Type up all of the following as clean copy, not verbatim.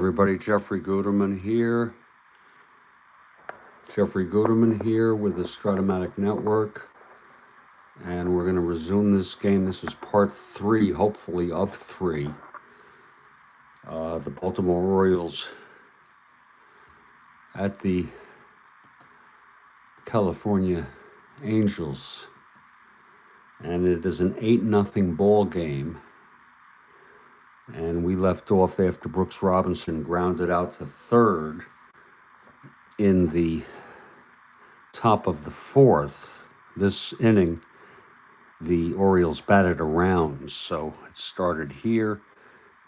Everybody, Jeffrey Guterman here. Jeffrey Guterman here with the Strat-O-Matic Network. And we're going to resume this game. This is part 3, hopefully, of 3. The Baltimore Orioles at the California Angels. And it is an 8-0 ball game. And we left off after Brooks Robinson grounded out to third in the top of the 4th. This inning, the Orioles batted around, so it started here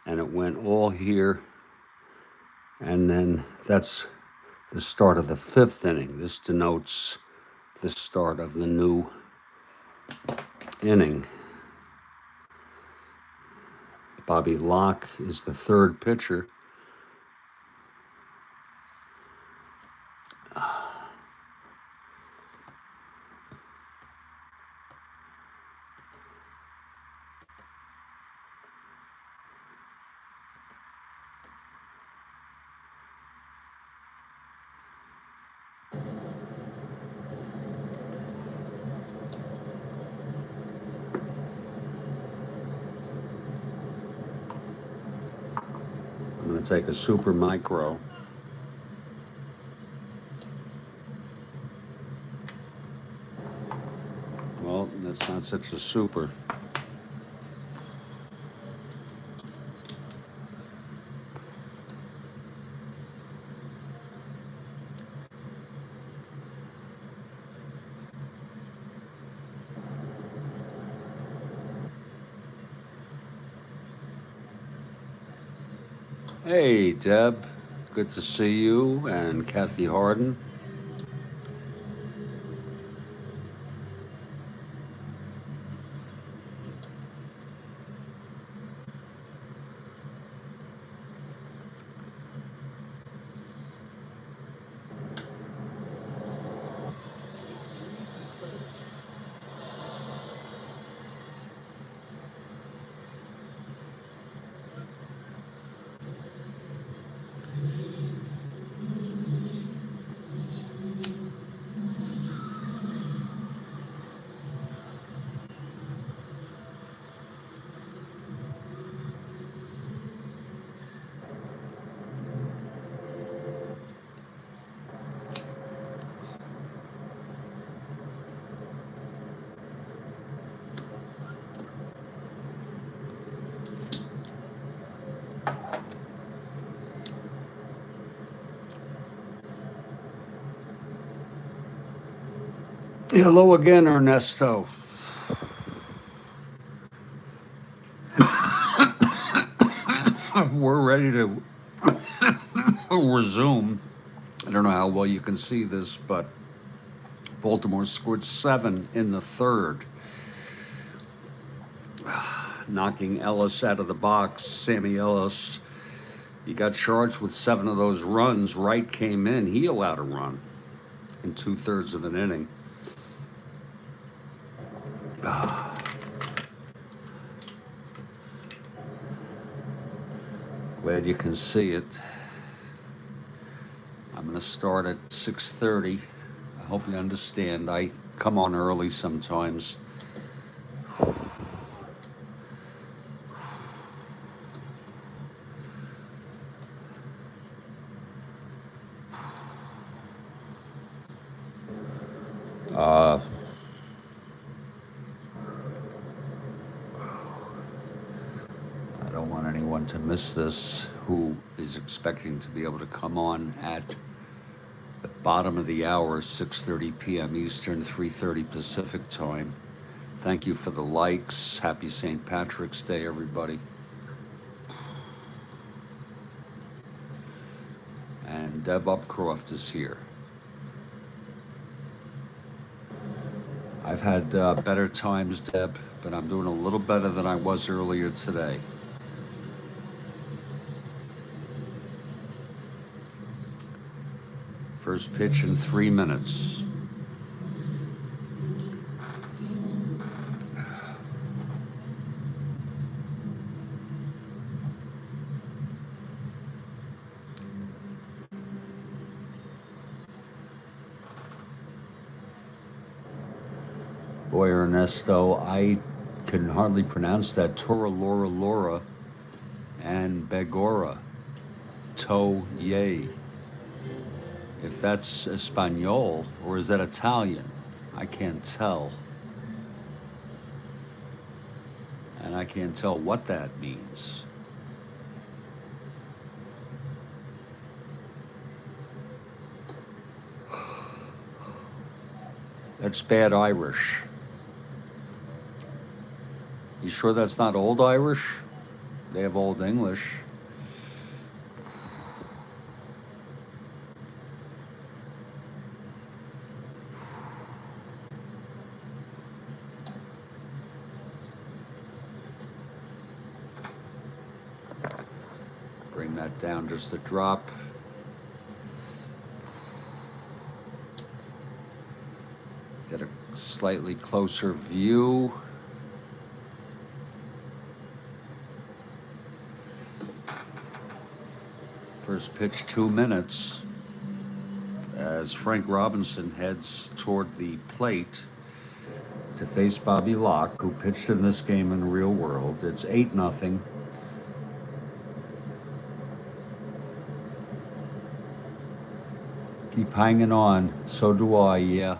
and it went all here, and then that's the start of the 5th inning. This denotes the start of the new inning. Bobby Locke is the 3rd pitcher. I'm going to take a super micro. Well, that's not such a super. Hey, Deb. Good to see you, and Kathy Harden. Hello again, Ernesto. We're ready to resume. I don't know how well you can see this, but Baltimore scored 7 in the 3rd, knocking Ellis out of the box. Sammy Ellis, he got charged with 7 of those runs. Wright came in. He allowed a run in 2/3 of an inning. Glad you can see it. I'm going to start at 6:30. I hope you understand. I come on early sometimes. I don't want anyone to miss this who is expecting to be able to come on at the bottom of the hour, 6:30 p.m. Eastern, 3:30 Pacific time. Thank you for the likes. Happy St. Patrick's Day, everybody. And Deb Upcroft is here. I've had better times, Deb, but I'm doing a little better than I was earlier today. First pitch in 3 minutes. Boy, Ernesto, I can hardly pronounce that. Tora, Laura, Laura, and Begora. To Ye. If that's Espanol, or is that Italian? I can't tell. And I can't tell what that means. That's bad Irish. You sure that's not Old Irish? They have Old English. Bring that down just a drop. Get a slightly closer view. First pitch, 2 minutes, as Frank Robinson heads toward the plate to face Bobby Locke, who pitched in this game in the real world. It's 8-0. Keep hanging on. So do I, yeah.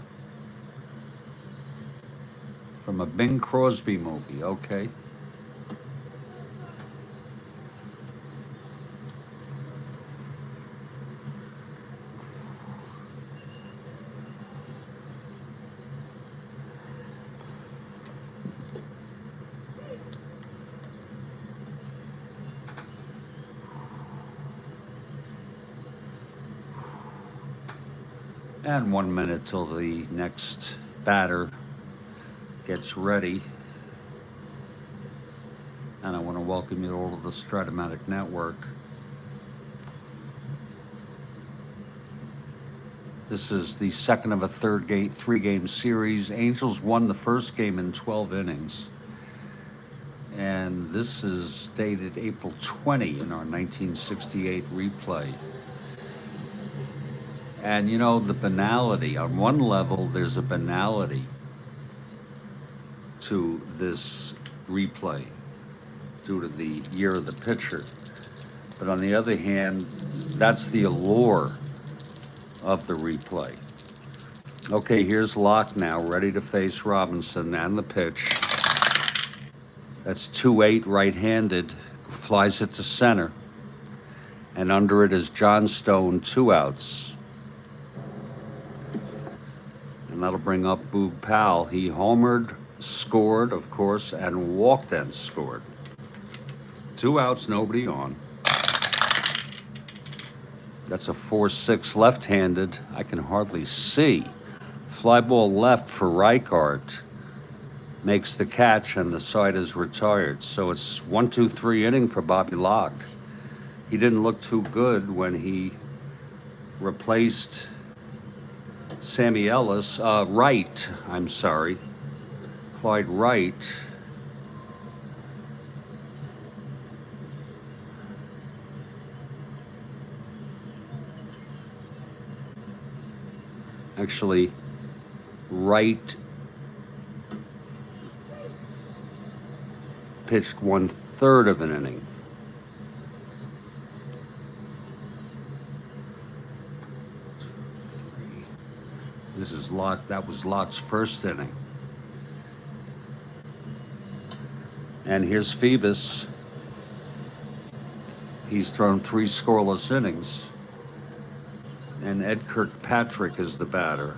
From a Bing Crosby movie, okay. And 1 minute till the next batter gets ready. And I want to welcome you all to the Strat-O-Matic Network. This is the second of a three-game series. Angels won the first game in 12 innings. And this is dated April 20 in our 1968 replay. And you know, the banality, on one level, there's a banality to this replay due to the year of the pitcher. But on the other hand, that's the allure of the replay. Okay, here's Locke now, ready to face Robinson, and the pitch. That's 2-8 right-handed, flies it to center. And under it is John Stone, 2 outs. And that'll bring up Boog Powell. He homered, scored, of course, and walked and scored. 2 outs, nobody on. That's a 4-6 left-handed. I can hardly see. Fly ball left for Reichart. Makes the catch, and the side is retired. So it's 1-2-3 inning for Bobby Locke. He didn't look too good when he replaced Sammy Ellis, Wright, I'm sorry, Clyde Wright. Actually, Wright pitched 1/3 of an inning. This is Locke. That was Locke's first inning. And here's Phoebus. He's thrown 3 scoreless innings. And Ed Kirkpatrick is the batter.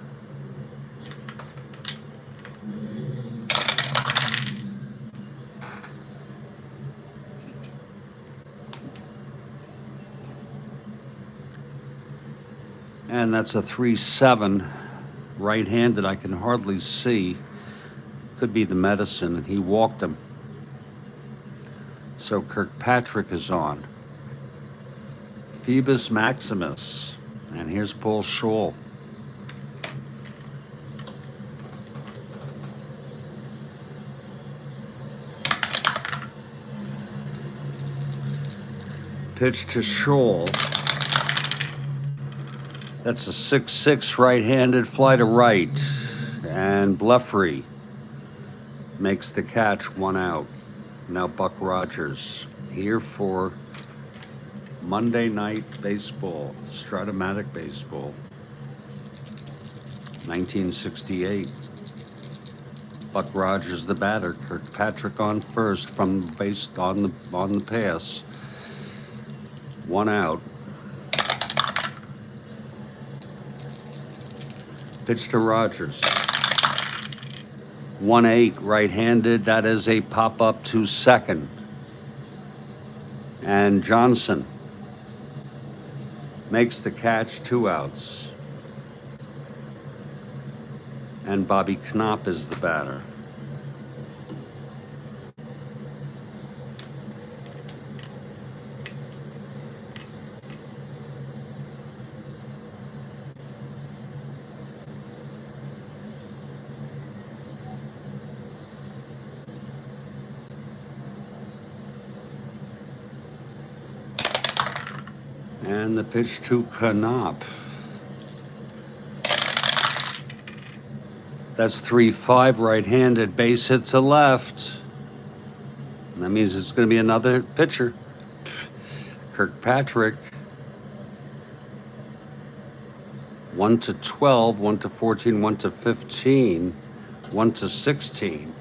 And that's a 3-7. Right-handed, I can hardly see. Could be the medicine, and he walked him. So Kirkpatrick is on. Phoebus Maximus. And here's Paul Scholl. Pitch to Scholl. That's a 6-6 right-handed fly to right. And Bleffery makes the catch, 1 out. Now Buck Rogers here for Monday Night Baseball, Strat-O-Matic Baseball, 1968. Buck Rogers, the batter. Kirkpatrick on first from base on the pass. 1 out. Pitch to Rogers. 1-8, right-handed. That is a pop-up to second. And Johnson makes the catch, 2 outs. And Bobby Knopp is the batter. And the pitch to Knopp. That's 3-5, right-handed, base hit to left. That means it's going to be another pitcher. Kirkpatrick. 1-12, 1-14, 1-15, 1-16.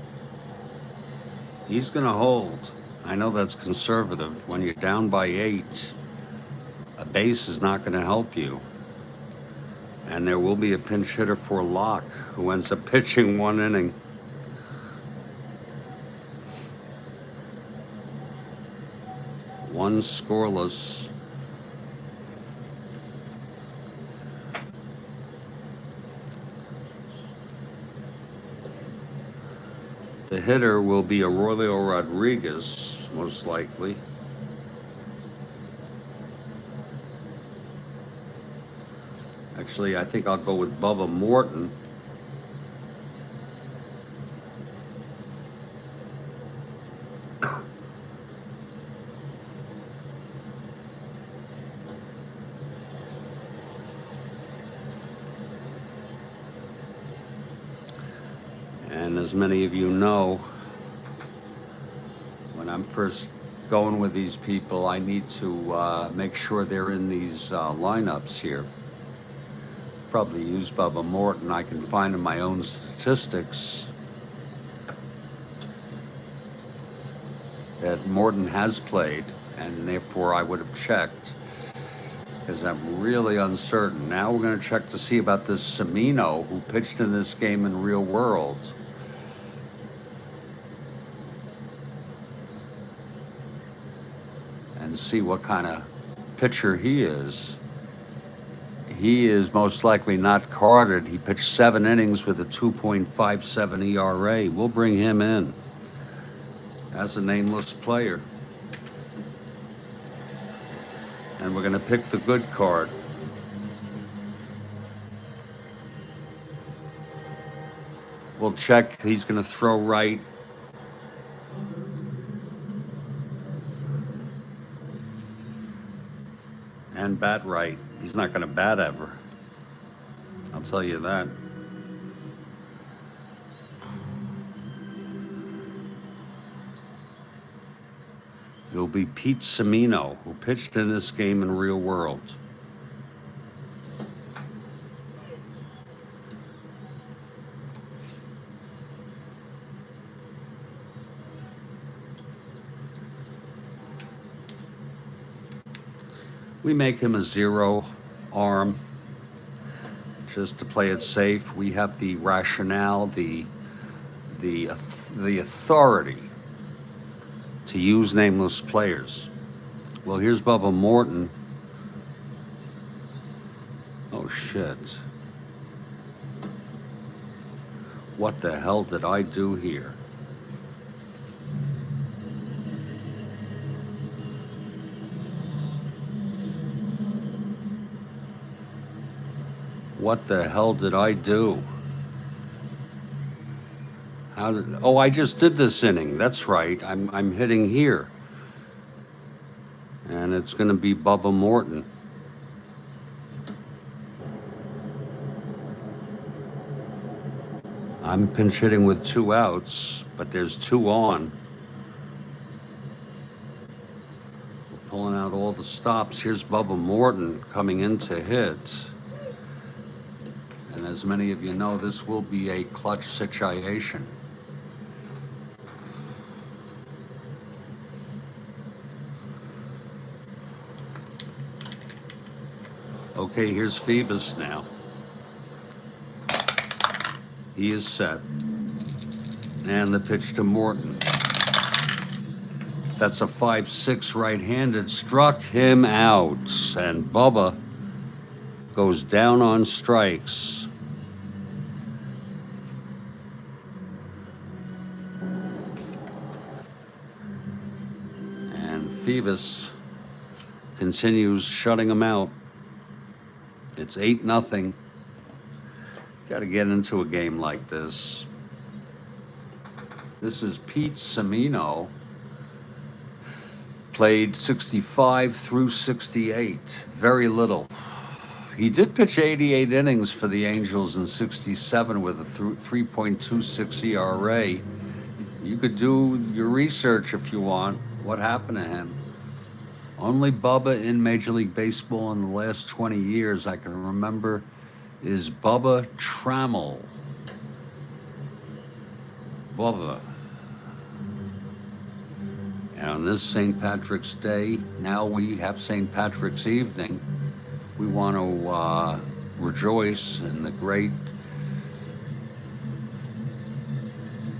He's going to hold. I know that's conservative. When you're down by 8, a base is not going to help you. And there will be a pinch hitter for Locke, who ends up pitching 1 inning. One scoreless. The hitter will be Aurelio Rodriguez, most likely. Actually, I think I'll go with Bubba Morton. And as many of you know, when I'm first going with these people, I need to make sure they're in these lineups here. Probably use Bubba Morton. I can find in my own statistics that Morton has played, and therefore I would have checked, because I'm really uncertain. Now we're going to check to see about this Semino, who pitched in this game in real world. And see what kind of pitcher he is. He is most likely not carded. He pitched 7 innings with a 2.57 ERA. We'll bring him in as a nameless player. And we're going to pick the good card. We'll check. He's going to throw right. And bat right. He's not going to bat ever. I'll tell you that. It'll be Pete Semino, who pitched in this game in real world. We make him a 0 arm just to play it safe. We have the rationale, the authority to use nameless players. Well, here's Bubba Morton. Oh shit. What the hell did I do here? What the hell did I do? Oh, I just did this inning. That's right. I'm hitting here. And it's going to be Bubba Morton. I'm pinch hitting with 2 outs, but there's 2 on. We're pulling out all the stops. Here's Bubba Morton coming in to hit. And as many of you know, this will be a clutch situation. Okay, here's Phoebus now. He is set. And the pitch to Morton. That's a 5-6 right-handed. Struck him out. And Bubba goes down on strikes. And Phoebus continues shutting him out. It's 8-0. Got to get into a game like this. This is Pete Semino. Played 65 through 68. Very little. He did pitch 88 innings for the Angels in 67 with a 3.26 ERA. You could do your research if you want. What happened to him? Only Bubba in Major League Baseball in the last 20 years I can remember is Bubba Trammell. Bubba. And on this St. Patrick's Day, now we have St. Patrick's evening, we want to rejoice in the great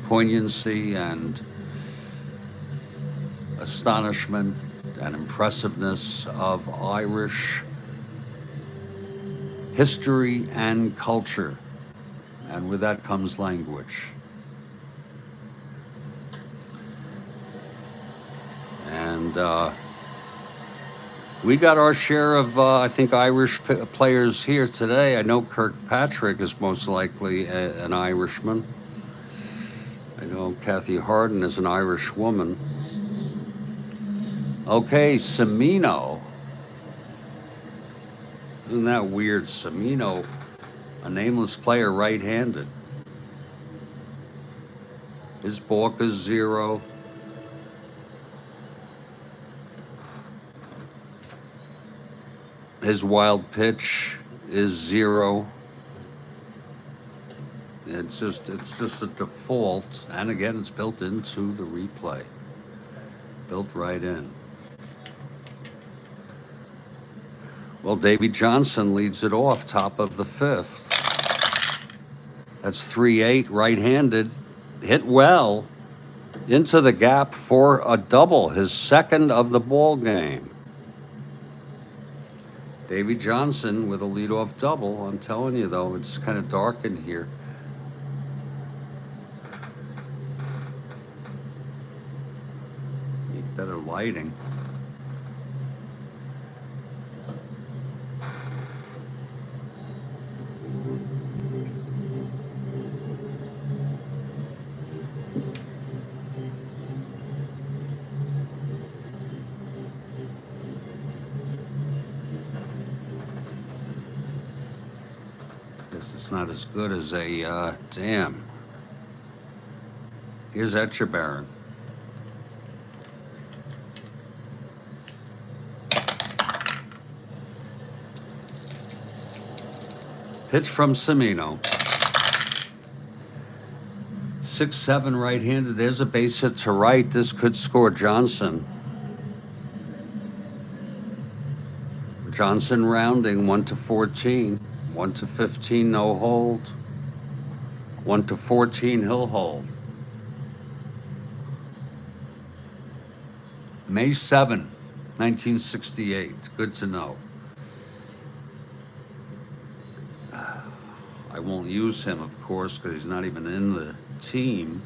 poignancy and astonishment and impressiveness of Irish history and culture. And with that comes language. And we got our share of, I think, Irish players here today. I know Kirkpatrick is most likely an Irishman. I know Kathy Harden is an Irish woman. Okay, Semino. Isn't that weird? Semino, a nameless player, right-handed. His balk is 0. His wild pitch is 0. It's just a default, and again, it's built into the replay. Built right in. Well, Davy Johnson leads it off, top of the 5th. That's 3-8, right-handed. Hit well into the gap for a double, his second of the ball game. Davy Johnson with a leadoff double. I'm telling you, though, it's kind of dark in here. Need better lighting. It's not as good as a, damn. Here's Etchebarren. Pitch from Semino. 6-7 right-handed. There's a base hit to right. This could score Johnson. Johnson rounding 1-14. 1-15, no hold. 1-14, he'll hold. May 7, 1968. Good to know. I won't use him, of course, because he's not even in the team.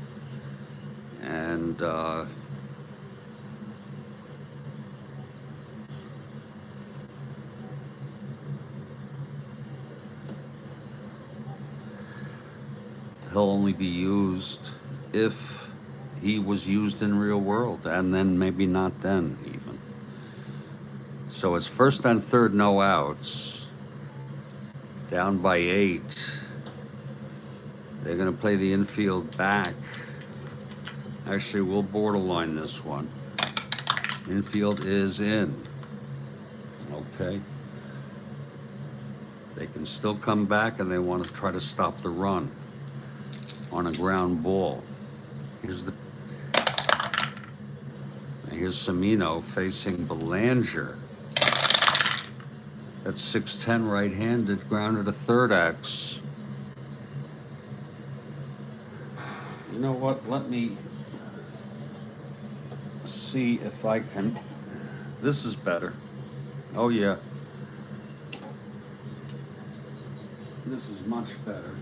And he'll only be used if he was used in real world, and then maybe not then even. So it's first and third, no outs. Down by 8. They're going to play the infield back. Actually, we'll borderline this one. Infield is in. Okay. They can still come back, and they want to try to stop the run on a ground ball. Here's Semino facing Belanger. That's 6'10", right-handed, grounded to third X. You know what? Let me see if I can. This is better. Oh yeah. This is much better.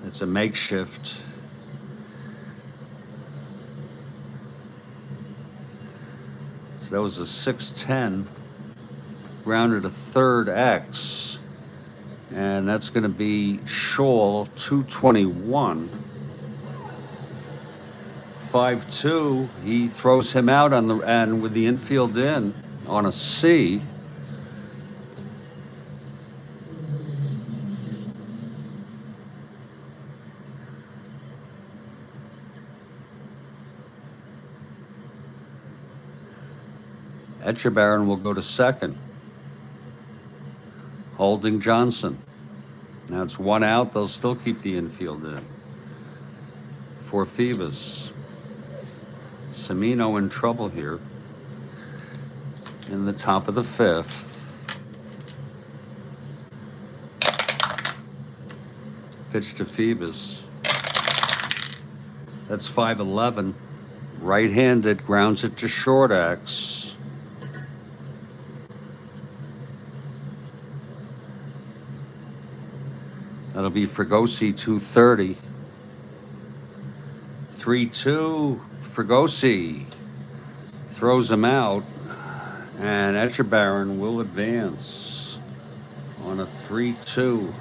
It's a makeshift. So that was a 6'10", grounded to third X. And that's going to be Shaw, 221. 5-2. He throws him out and with the infield in on a C. Etchebarren will go to second. Holding Johnson. Now it's one out. They'll still keep the infield in. For Phoebus. Semino in trouble here. In the top of the fifth. Pitch to Phoebus. That's 5-11. Right-handed, grounds it to short X. That'll be Fregosi, 230. 3-2. Fregosi throws him out, and Etchebarren will advance on a 3-2.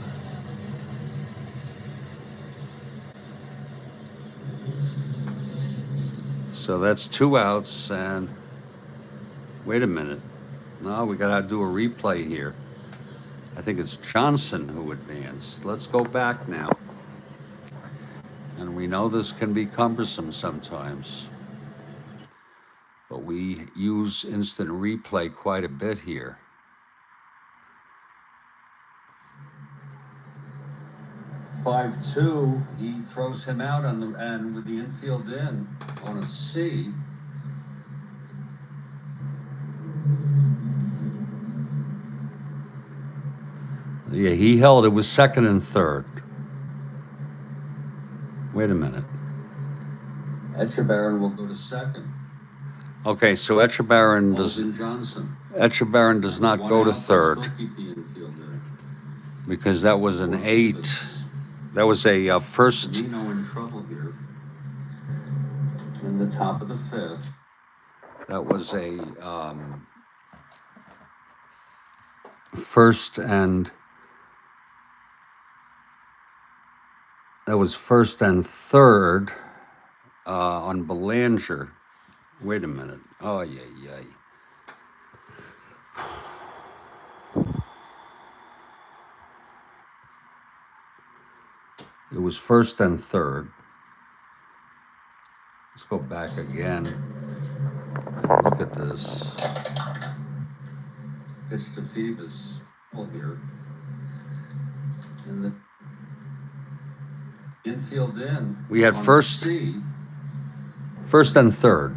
So that's 2 outs, and wait a minute. No, we gotta do a replay here. I think it's Johnson who advanced. Let's go back now. And we know this can be cumbersome sometimes, but we use instant replay quite a bit here. (5-2), he throws him out and with the infield in on a C. Yeah, he held. It was second and third. Wait a minute. Etchebarren will go to second. Okay, so Etchebarren does not go to third because that was an 8. That was a first. In trouble here. In the top of the fifth. That was a first and. That was first and third on Belanger. Wait a minute. Oh, yeah. It was first and third. Let's go back again. Look at this. Pitch to Phoebus. Here. And the infield in. We had first and third.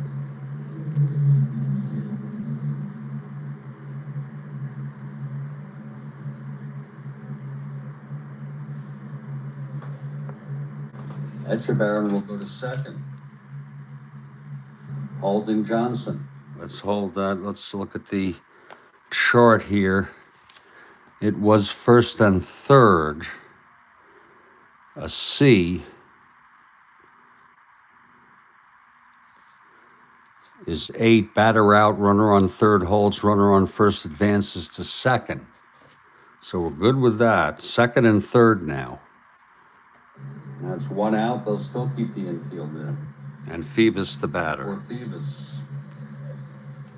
Etchebarren will go to second. Holding Johnson. Let's hold that. Let's look at the chart here. It was first and third. A C is 8, batter out, runner on third holds, runner on first advances to second. So we're good with that. Second and third now. That's 1 out. They'll still keep the infield in. And Phoebus the batter. For Phoebus.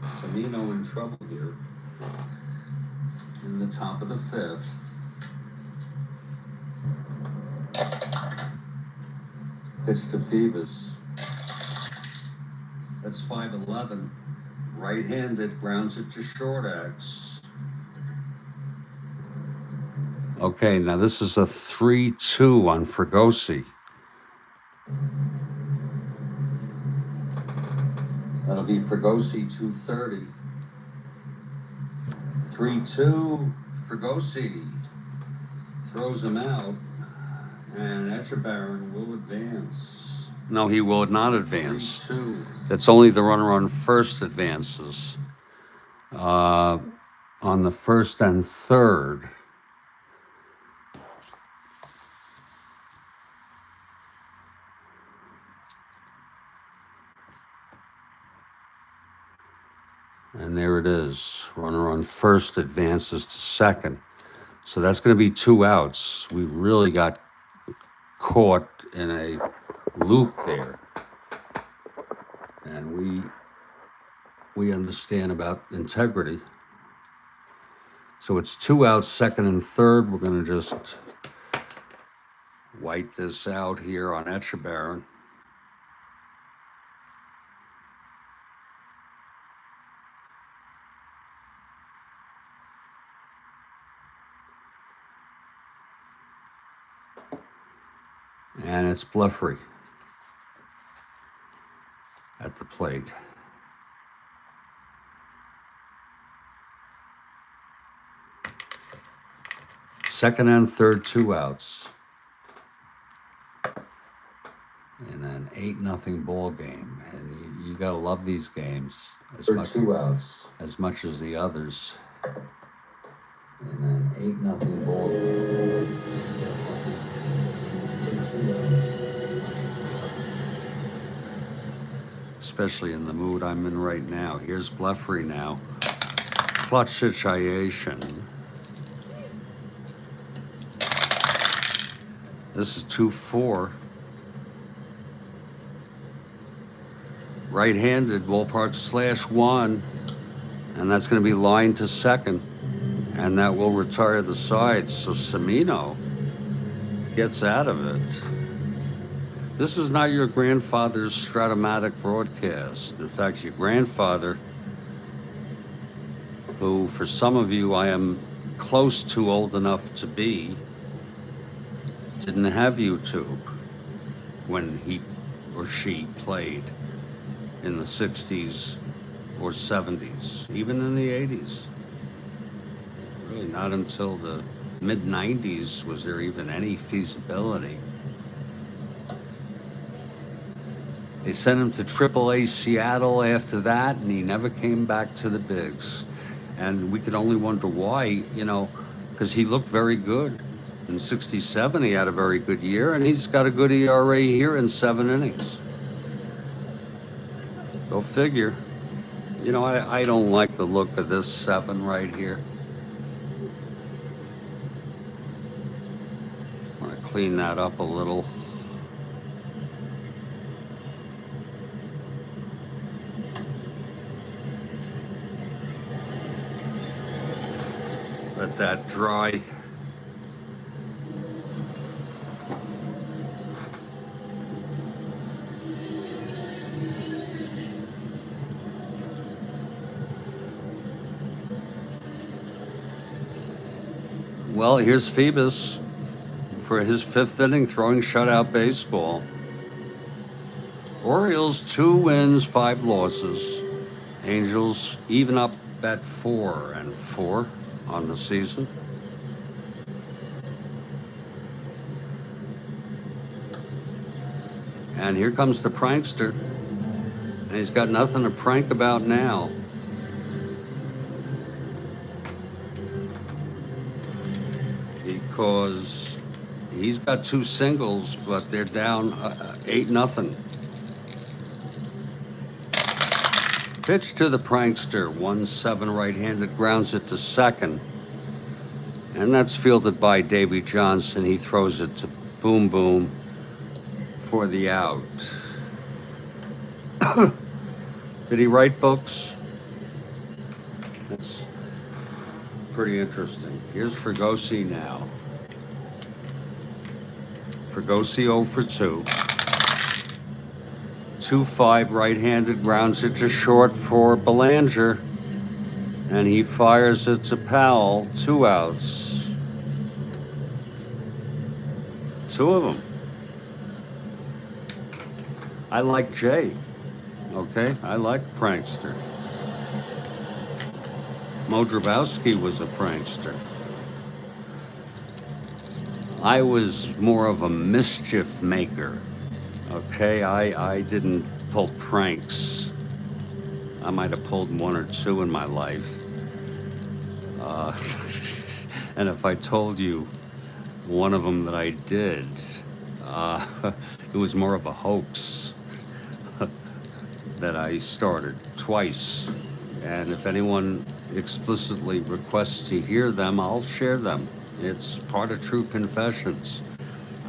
Semino in trouble here. In the top of the fifth. Pitch to Phoebus. That's 5-11. Right-handed, grounds it to short X. Okay, now this is a 3-2 on Fregosi. That'll be Fregosi 230. 3-2, Fregosi throws him out, and Etchebarren will advance. No, he will not advance. 3-2. That's only the runner on first advances. On the first and third. And there it is. Runner on first advances to second. So that's going to be 2 outs. We really got caught in a loop there. And we understand about integrity. So it's 2 outs, second and third. We're going to just white this out here on Etchebarren. And it's Blefary at the plate. Second and third, 2 outs. In an 8-0 ball game. And you gotta love these games as much, 2 outs. As much as the others. In an 8-0 ball game. Especially in the mood I'm in right now. Here's Blefary now. Clutch situation. This is 2-4. Right-handed, ballpark /1. And that's going to be lined to second. And that will retire the side. So Semino gets out of it. This is not your grandfather's Strat-O-Matic broadcast. In fact, your grandfather, who for some of you I am close to old enough to be, didn't have YouTube when he or she played in the 60s or 70s, even in the 80s. Really not until the mid-90s was there even any feasibility. They sent him to AAA Seattle after that, and he never came back to the bigs. And we could only wonder why, because he looked very good. In 67, he had a very good year, and he's got a good ERA here in 7 innings. Go figure. I don't like the look of this 7 right here. I want to clean that up a little. Let that dry. Well, here's Phoebus for his 5th inning throwing shutout baseball. Orioles 2 wins, 5 losses. Angels even up at 4-4 on the season. And here comes the prankster. And he's got nothing to prank about now. Because he's got 2 singles, but they're down 8-0. Pitch to the prankster, 1-7 right-handed, grounds it to second. And that's fielded by Davy Johnson. He throws it to Boom Boom for the out. Did he write books? That's pretty interesting. Here's Fregosi now. Fregosi 0 for 2. 2-5 right-handed, grounds it to short for Belanger, and he fires it to Powell. 2 outs. 2 of them. I like Jay. Okay, I like prankster. Mo Drabowski was a prankster. I was more of a mischief maker. Okay, I didn't pull pranks. I might have pulled 1 or 2 in my life. And if I told you one of them that I did, it was more of a hoax that I started twice. And if anyone explicitly requests to hear them, I'll share them. It's part of True Confessions.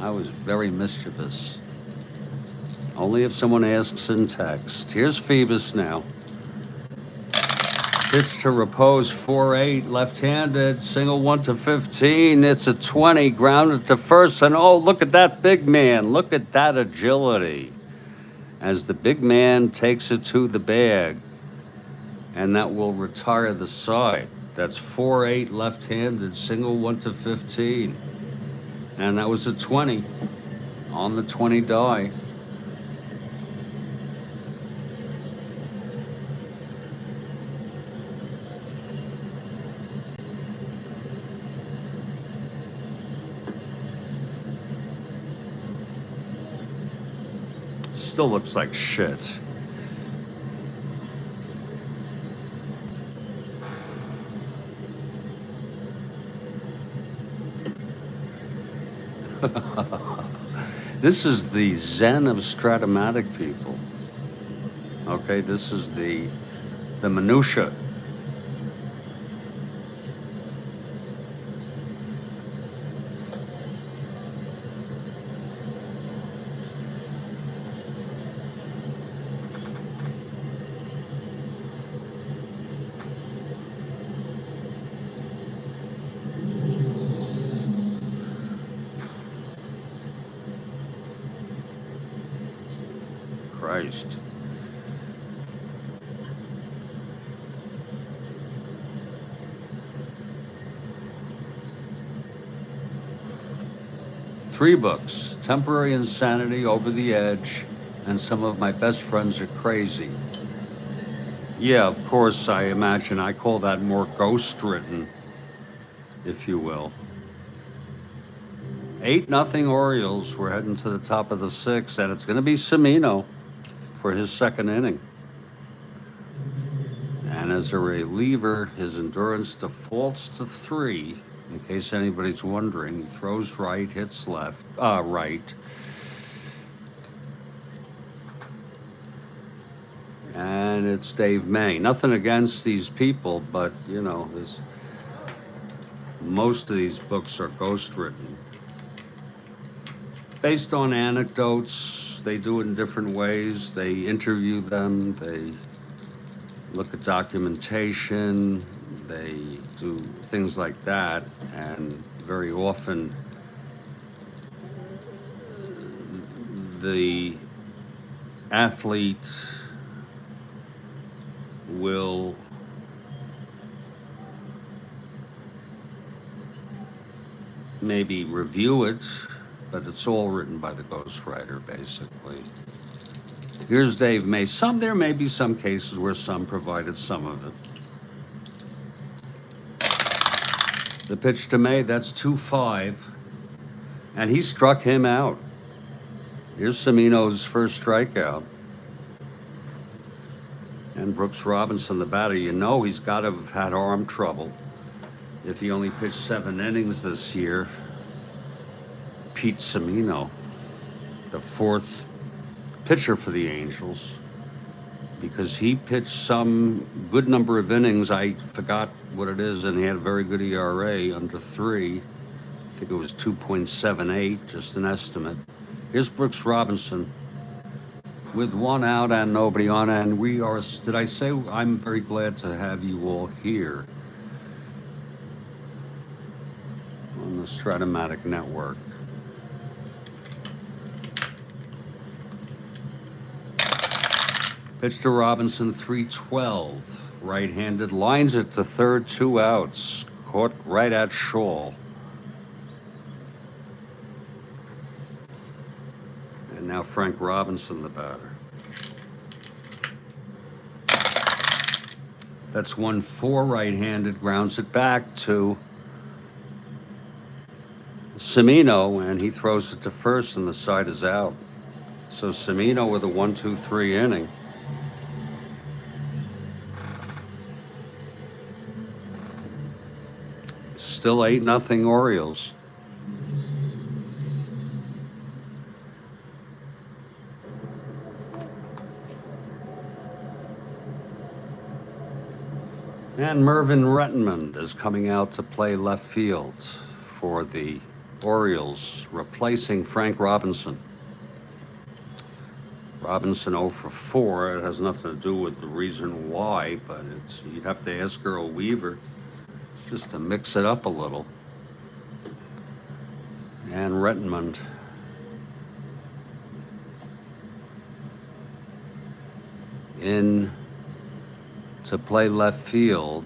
I was very mischievous. Only if someone asks in text. Here's Phoebus now. Pitch to Repose, 4-8, left-handed, single 1-15. It's a 20, grounded to first, and oh, look at that big man. Look at that agility. As the big man takes it to the bag, and that will retire the side. That's 4-8, left-handed, single 1-15. And that was a 20 on the 20 die. Still looks like shit. This is the zen of Strat-O-Matic people. Okay, this is the minutia. Christ. Three books: Temporary Insanity, Over the Edge, and Some of My Best Friends Are Crazy. Yeah, of course, I imagine I call that more ghost-written, if you will. 8-0 Orioles. We're heading to the top of the 6th, and it's going to be Cimino for his second inning. And as a reliever, his endurance defaults to 3. In case anybody's wondering, he throws right, hits left, right. And it's Dave May. Nothing against these people, but you know, most of these books are ghost-written. Based on anecdotes, they do it in different ways. They interview them, they look at documentation, they do things like that, and very often the athlete will maybe review it, but it's all written by the ghostwriter, basically. Here's Dave May. There may be some cases where some provided some of it. The pitch to May, that's 2-5, and he struck him out. Here's Cimino's first strikeout. And Brooks Robinson, the batter, you know he's got to have had arm trouble. If he only pitched 7 innings this year, Pete Cimino, the 4th pitcher for the Angels, because he pitched some good number of innings. I forgot what it is, and he had a very good ERA, under 3. I think it was 2.78, just an estimate. Here's Brooks Robinson with 1 out and nobody on, and we are, did I say, I'm very glad to have you all here on the Strat-O-Matic network. Pitch to Robinson, 3-12. Right-handed, lines it to third, 2 outs. Caught right at Shaw. And now Frank Robinson, the batter. That's 1-4, right-handed, grounds it back to Cimino, and he throws it to first, and the side is out. So Cimino with a 1-2-3 inning. Still 8-0 Orioles. And Mervyn Rettenmund is coming out to play left field for the Orioles, replacing Frank Robinson. Robinson 0 for 4. It has nothing to do with the reason why, but you'd have to ask Earl Weaver just to mix it up a little. And Rettenmund in to play left field,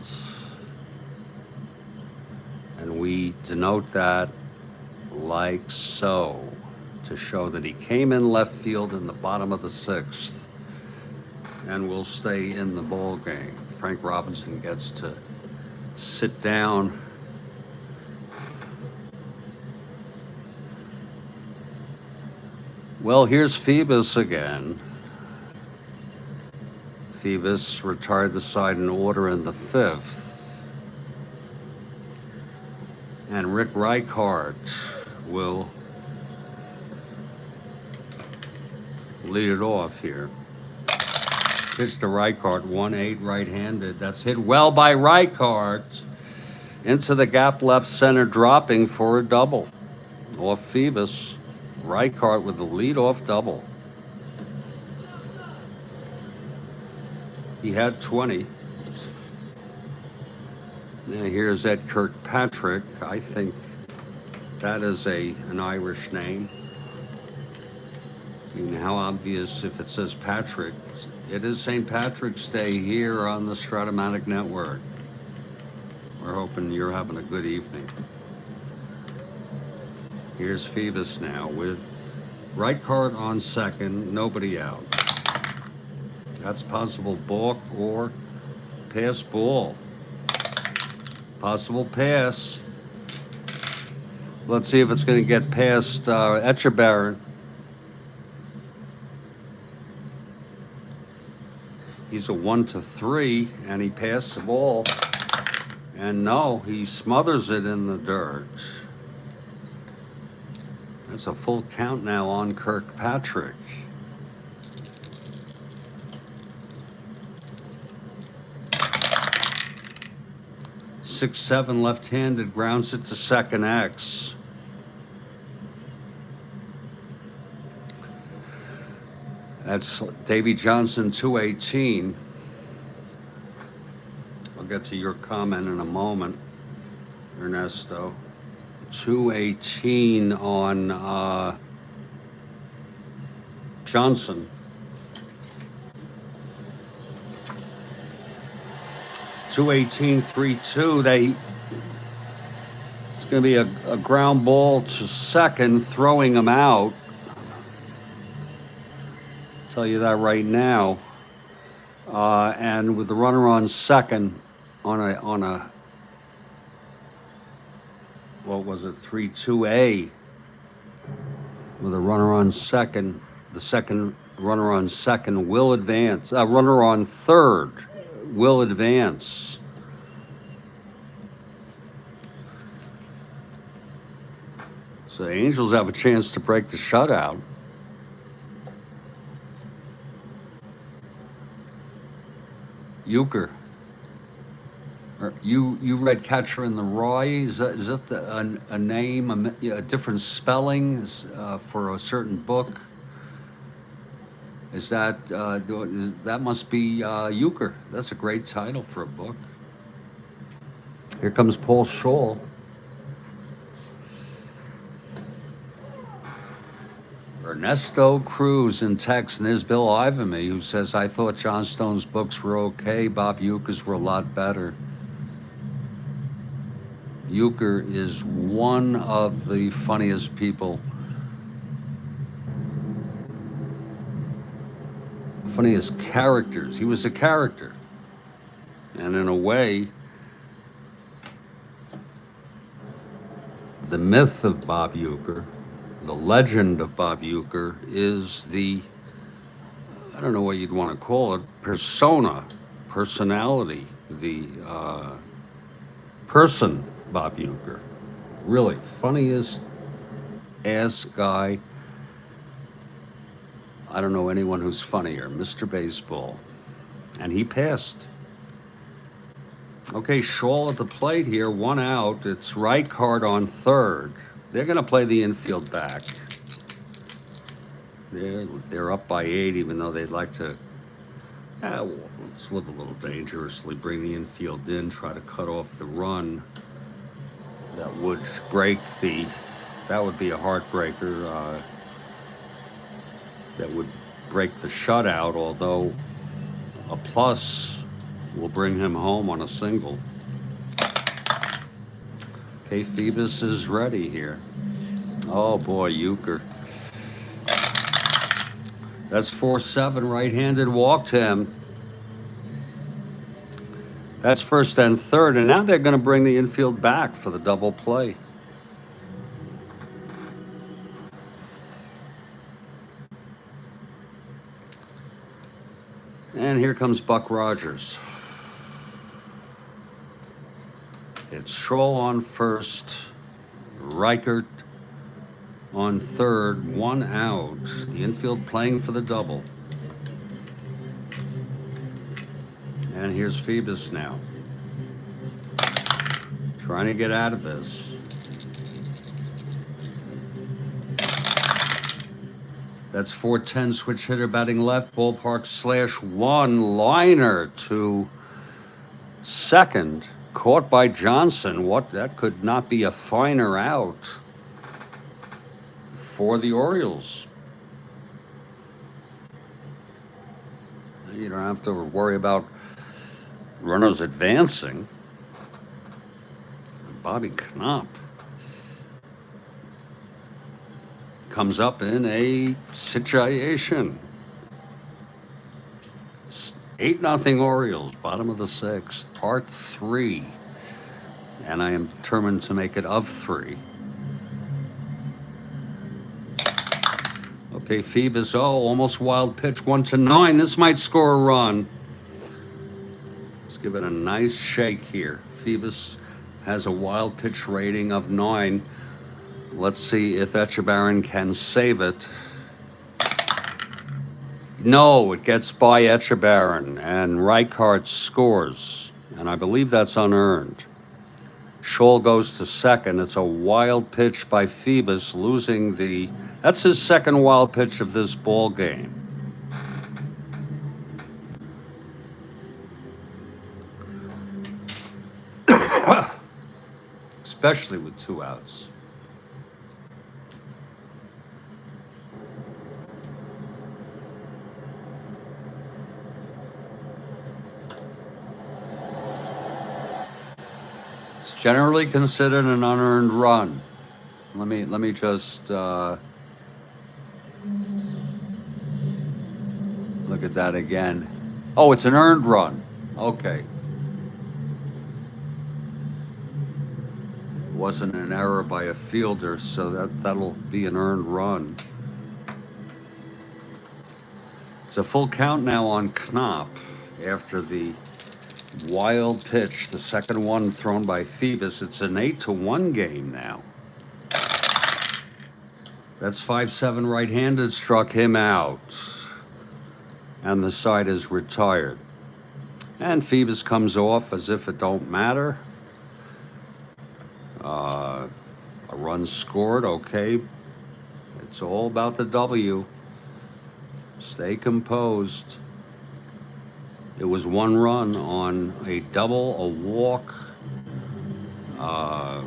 and we denote that like so, to show that he came in left field in the bottom of the 6th and will stay in the ball game. Frank Robinson gets to sit down. Well, here's Phoebus again. Phoebus retired the side in order in the 5th. And Rick Reichart will lead it off here. Pitch to Reichart, 1-8, right-handed. That's hit well by Reichart. Into the gap left center, dropping for a double. Off Phoebus. Reichart with the lead-off double. He had 20. Now here's Ed Kirkpatrick. I think that is an Irish name. I mean, how obvious if it says Patrick. It is St. Patrick's Day here on the Strat-O-Matic network. We're hoping you're having a good evening. Here's Phoebus now with Reichart on second, nobody out. That's possible balk or pass ball. Possible pass. Let's see if it's going to get past Etchebarren. He's a 1-3, and he passed the ball. And no, he smothers it in the dirt. That's a full count now on Kirkpatrick. 6-7 left-handed, grounds it to second X. That's Davy Johnson, 218. I'll get to your comment in a moment, Ernesto. 218 on Johnson. 218, 3-2. It's going to be a ground ball to second, throwing him out. I'll tell you that right now. And with the runner on second on a what was it, 3-2A, with a runner on second, the second runner on second will advance. Runner on third will advance. So the Angels have a chance to break the shutout. Euchre. You read Catcher in the Rye. Is that a name, a different spelling for a certain book? Is that that must be Euchre? That's a great title for a book. Here comes Paul Scholl. Ernesto Cruz in text, and there's Bill Ivanme, who says, I thought John Stone's books were okay. Bob Uecker's were a lot better. Uecker is one of the funniest people, funniest characters. He was a character. And in a way, the myth of Bob Uecker, the legend of Bob Uecker, is the, I don't know what you'd want to call it, personality, the person Bob Uecker. Really funniest ass guy. I don't know anyone who's funnier. Mr. Baseball. And he passed. Okay, Shaw at the plate here, 1 out. It's Reichard on third. They're going to play the infield back. They're up by 8, even though they'd like to let's live a little dangerously, bring the infield in, try to cut off the run. That would break that would be a heartbreaker. That would break the shutout, although a plus will bring him home on a single. Okay, Phoebus is ready here. Oh boy, Uecker. That's 4-7, right-handed, walked him. That's first and third, and now they're going to bring the infield back for the double play. And here comes Buck Rogers. It's Scholl on first, Reichert on third, 1 out. The infield playing for the double. And here's Phoebus now, trying to get out of this. That's 4-10, switch hitter batting left, ballpark /1, liner to second, caught by Johnson. That could not be a finer out for the Orioles. You don't have to worry about runners advancing. Bobby Knopp comes up in a situation. 8-0 Orioles, bottom of the 6th, part 3. And I am determined to make it of 3. Okay, Phoebus, almost wild pitch, 1-9. This might score a run. Let's give it a nice shake here. Phoebus has a wild pitch rating of 9. Let's see if Echebarren can save it. No, it gets by Echebarren, and Reichart scores. And I believe that's unearned. Scholl goes to second. It's a wild pitch by Phoebus, losing that's his second wild pitch of this ball game. Especially with 2 outs. It's generally considered an unearned run. Let me just look at that again. Oh, it's an earned run. Okay. It wasn't an error by a fielder, so that'll be an earned run. It's a full count now on Knopp after the wild pitch, the second one thrown by Phoebus. It's an 8-1 game now. That's 5-7 right-handed, struck him out. And the side is retired. And Phoebus comes off as if it don't matter. A run scored, okay. It's all about the W. Stay composed. It was 1 run on a double, a walk, a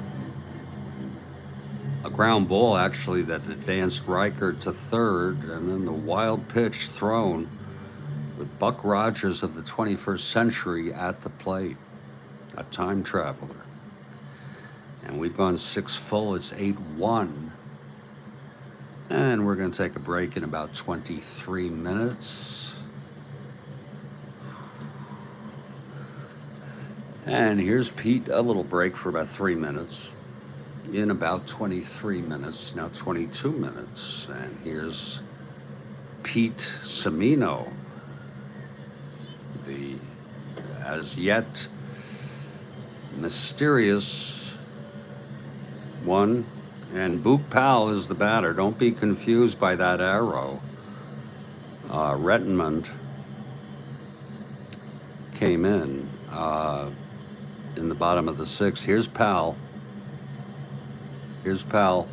a ground ball actually that advanced Riker to third, and then the wild pitch thrown with Buck Rogers of the 21st century at the plate, a time traveler. And we've gone 6 full, it's 8-1. And we're going to take a break in about 23 minutes. And here's Pete, a little break for about 3 minutes. In about 23 minutes, now 22 minutes. And here's Pete Semino, the as yet mysterious one. And Book Powell is the batter. Don't be confused by that arrow. Rettenmund came in the bottom of the 6th. Here's Powell. Here's Powell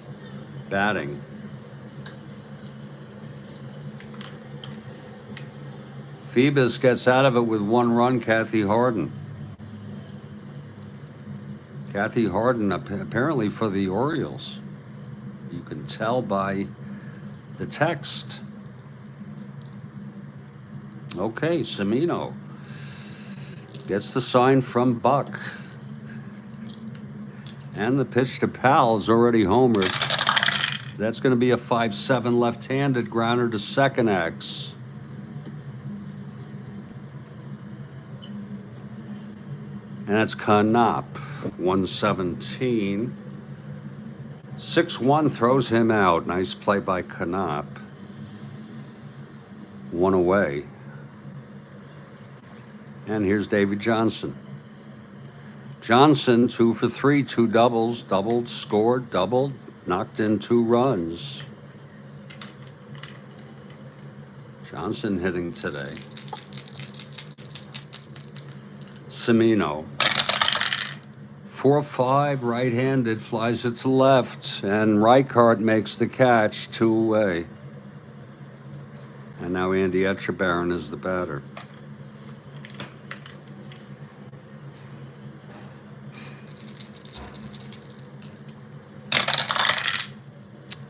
batting. Phoebus gets out of it with 1 run, Kathy Harden. Kathy Harden apparently for the Orioles. You can tell by the text. Okay, Semino gets the sign from Buck. And the pitch to Powell is already homered. That's going to be a 5-7 left-handed grounder to second X. And that's Knopp, 117. 6-1 throws him out. Nice play by Knopp. 1 away. And here's David Johnson. Johnson, 2 for 3, 2 doubles, doubled, scored, doubled, knocked in 2 runs. Johnson hitting today. Semino, 4-5, right-handed, flies it to left, and Reichart makes the catch, 2 away. And now Andy Etchebarren is the batter.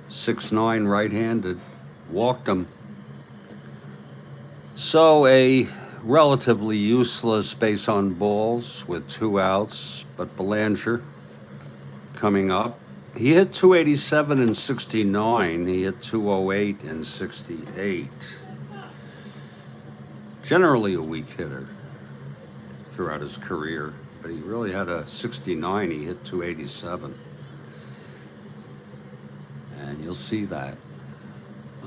.69 right-handed, walked him. So a relatively useless base on balls with 2 outs, but Belanger coming up. He hit .287 in 69. He hit .208 in 68. Generally a weak hitter throughout his career, but he really had a 69. He hit .287. And you'll see that.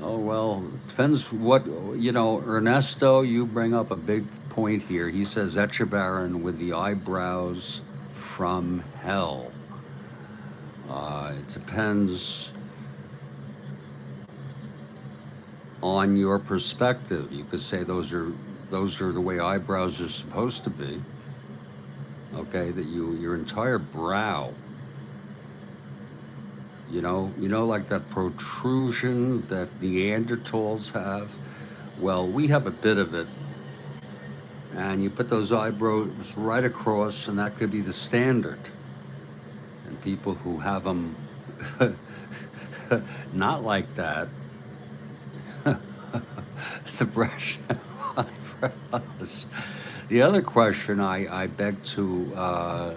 Oh, well, depends what, Ernesto, you bring up a big point here. He says Etchebarren with the eyebrows from hell. It depends on your perspective. You could say those are the way eyebrows are supposed to be. Okay, that your entire brow, like that protrusion that Neanderthals have. Well, we have a bit of it. And you put those eyebrows right across, and that could be the standard. And people who have them not like that, the brush eyebrows. The other question I beg to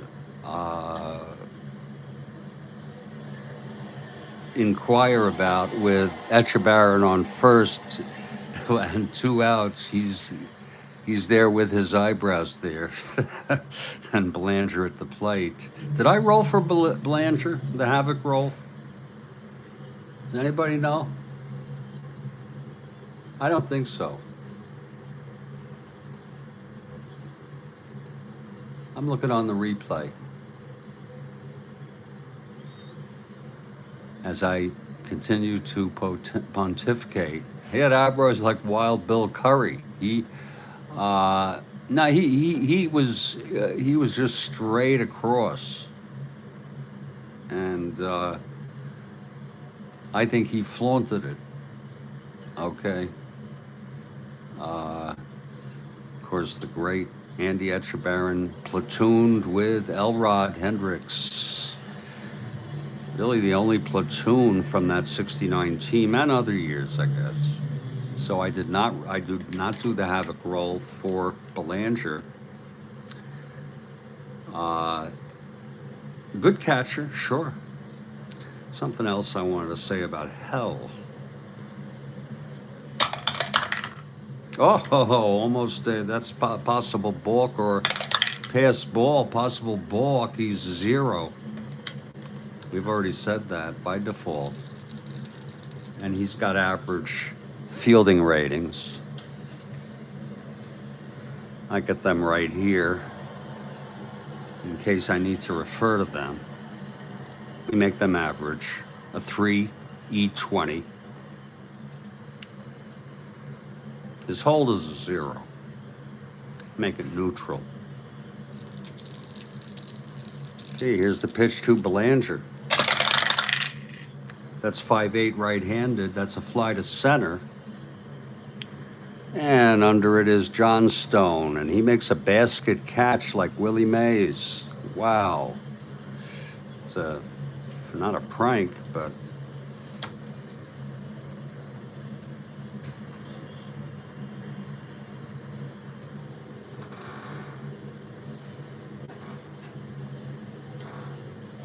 inquire about with Etchebarren on first and 2 outs, he's there with his eyebrows there, and Belanger at the plate. Did I roll for Belanger, the Havoc roll? Does anybody know? I don't think so. I'm looking on the replay as I continue to pontificate. He had eyebrows like Wild Bill Curry. He was just straight across, and I think he flaunted it. Okay. Of course, the great Andy Etchebarren platooned with Elrod Hendricks. really the only platoon from that '69 team and other years, I guess. So I do not do the Havoc role for Belanger. Uh, Good catcher, sure. Something else I wanted to say about Hell. Oh, almost that's possible balk or pass ball, possible balk. He's 0. We've already said that by default. And he's got average fielding ratings. I get them right here in case I need to refer to them. We make them average, a 3 E20. His hold is a 0. Make it neutral. See, here's the pitch to Belanger. That's 5'8" right-handed. That's a fly to center. And under it is John Stone, and he makes a basket catch like Willie Mays. Wow. It's not a prank, but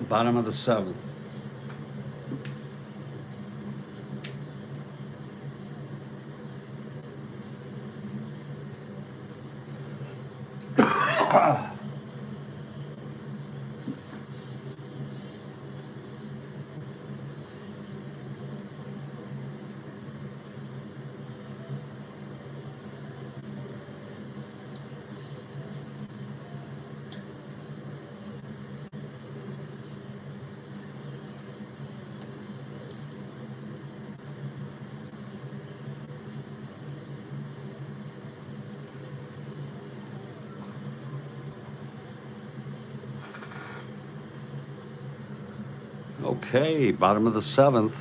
bottom of the 7th. Okay, bottom of the 7th.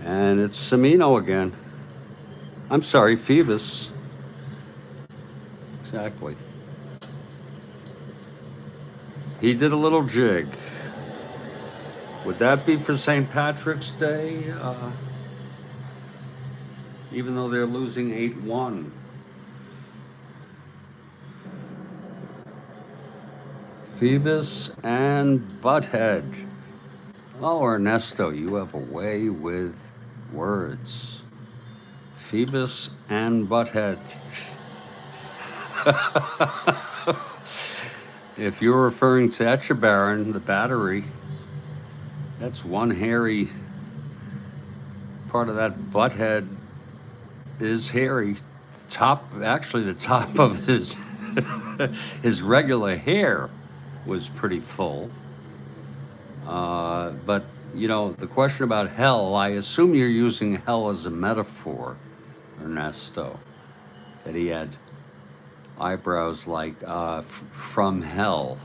And it's Semino again. I'm sorry, Phoebus. Exactly. He did a little jig. Would that be for St. Patrick's Day? Even though they're losing 8-1. Phoebus and Butthead. Oh, Ernesto, you have a way with words. Phoebus and Butthead. If you're referring to Etchebarren, the battery, that's one hairy part of that butthead is hairy. Actually, the top of his his regular hair was pretty full. But, you know, the question about hell, I assume you're using hell as a metaphor, Ernesto, that he had eyebrows like from hell.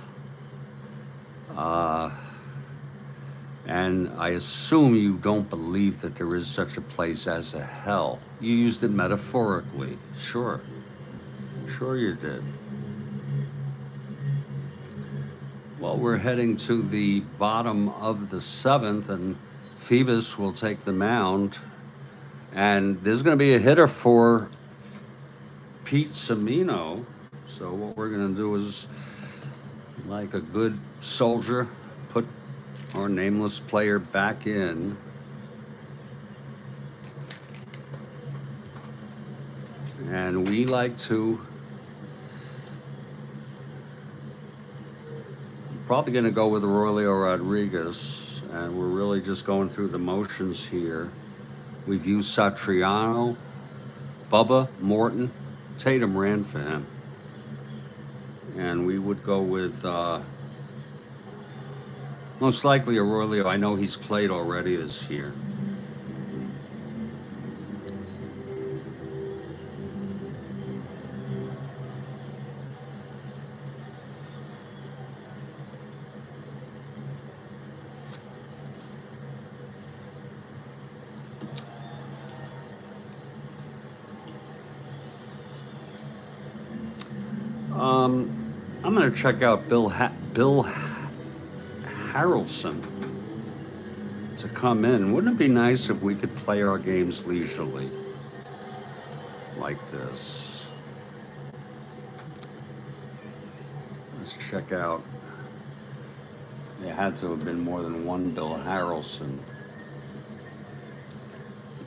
And I assume you don't believe that there is such a place as a hell. You used it metaphorically. Sure. Sure you did. Well, we're heading to the bottom of the 7th, and Phoebus will take the mound. And there's going to be a hitter for Pete Semino. So what we're going to do is, like a good soldier, put our nameless player back in. And we like to probably going to go with Aurelio Rodriguez, and we're really just going through the motions here. We've used Satriano, Bubba, Morton. Tatum ran for him. And we would go with most likely Aurelio. I know he's played already this year. I'm going to check out Bill Harrelson. to come in. Wouldn't it be nice if we could play our games leisurely like this? Let's check out. There had to have been more than one Bill Harrelson.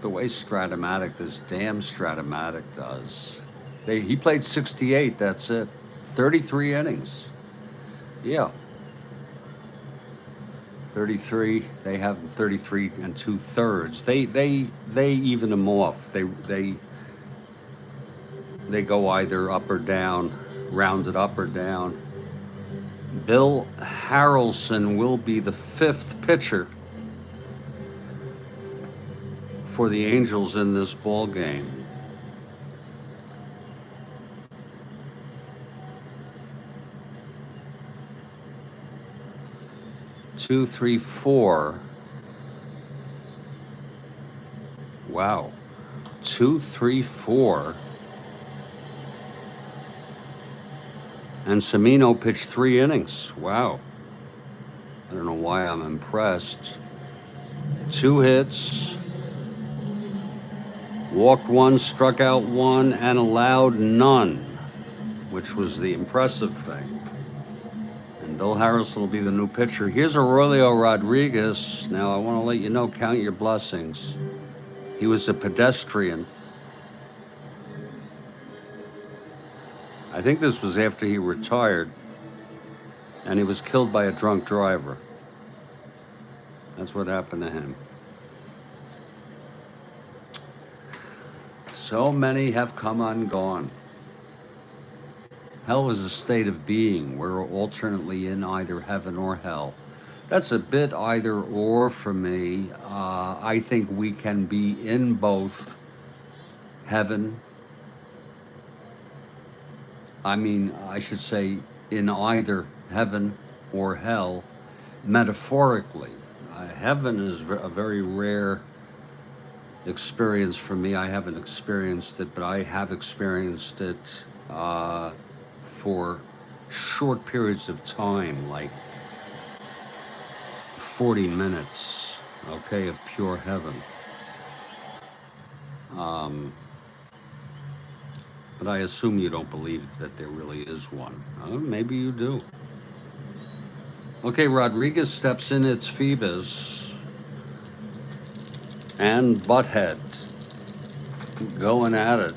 The way Strat-O-Matic, this damn Strat-O-Matic does. He played 68, that's it. 33 innings. Yeah. 33, they have 33 and 2/3. They even them off. They go either up or down, rounded up or down. Bill Harrelson will be the 5th pitcher for the Angels in this ball game. Two, three, four. Wow. 2, 3, 4. And Semino pitched 3 innings. Wow. I don't know why I'm impressed. 2 hits. Walked 1, struck out 1, and allowed none, which was the impressive thing. And Bill Harrelson will be the new pitcher. Here's Aurelio Rodriguez. Now, I want to let you know, count your blessings. He was a pedestrian. I think this was after he retired, and he was killed by a drunk driver. That's what happened to him. So many have come and gone. Hell is a state of being. We're alternately in either heaven or hell. That's a bit either or for me. I think we can be in both heaven. I should say in either heaven or hell, metaphorically. Heaven is a very rare experience for me. I haven't experienced it, but I have experienced it for short periods of time, like 40 minutes, okay, of pure heaven. But I assume you don't believe that there really is one. Maybe you do. Okay, Rodriguez steps in. It's Phoebus and Butthead going at it.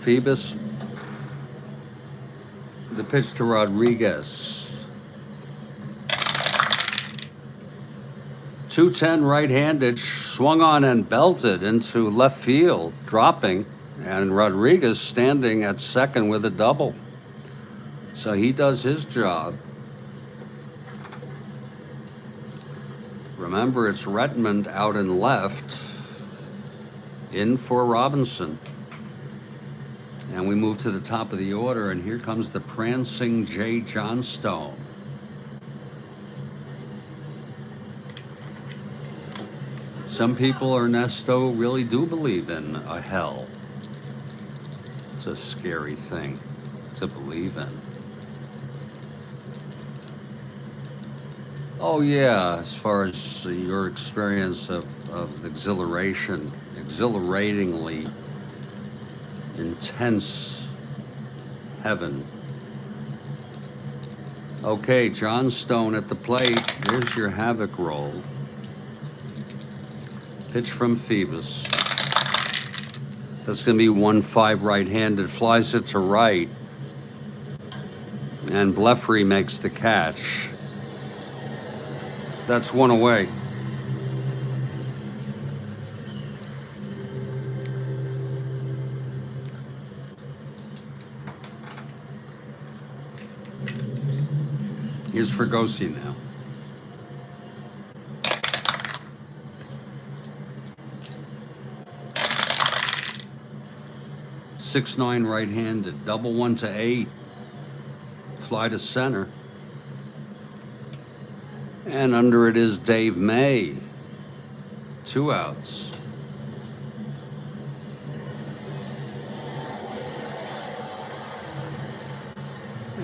Phoebus, the pitch to Rodriguez. 210 right-handed, swung on and belted into left field, dropping, and Rodriguez standing at second with a double. So he does his job. Remember, it's Redmond out in left, in for Robinson. And we move to the top of the order, and here comes the prancing Jay Johnstone. Some people, Ernesto, really do believe in a hell. It's a scary thing to believe in. Oh yeah, as far as your experience of exhilaration, exhilaratingly intense heaven. Okay, Johnstone at the plate. Here's your havoc roll. Pitch from Phoebus. That's going to be 1-5 right-handed. Flies it to right. And Blefary makes the catch. That's one away. Here's Fregosi now. .69 right-handed, double 1 to 8. Fly to center. And under it is Dave May. 2 outs.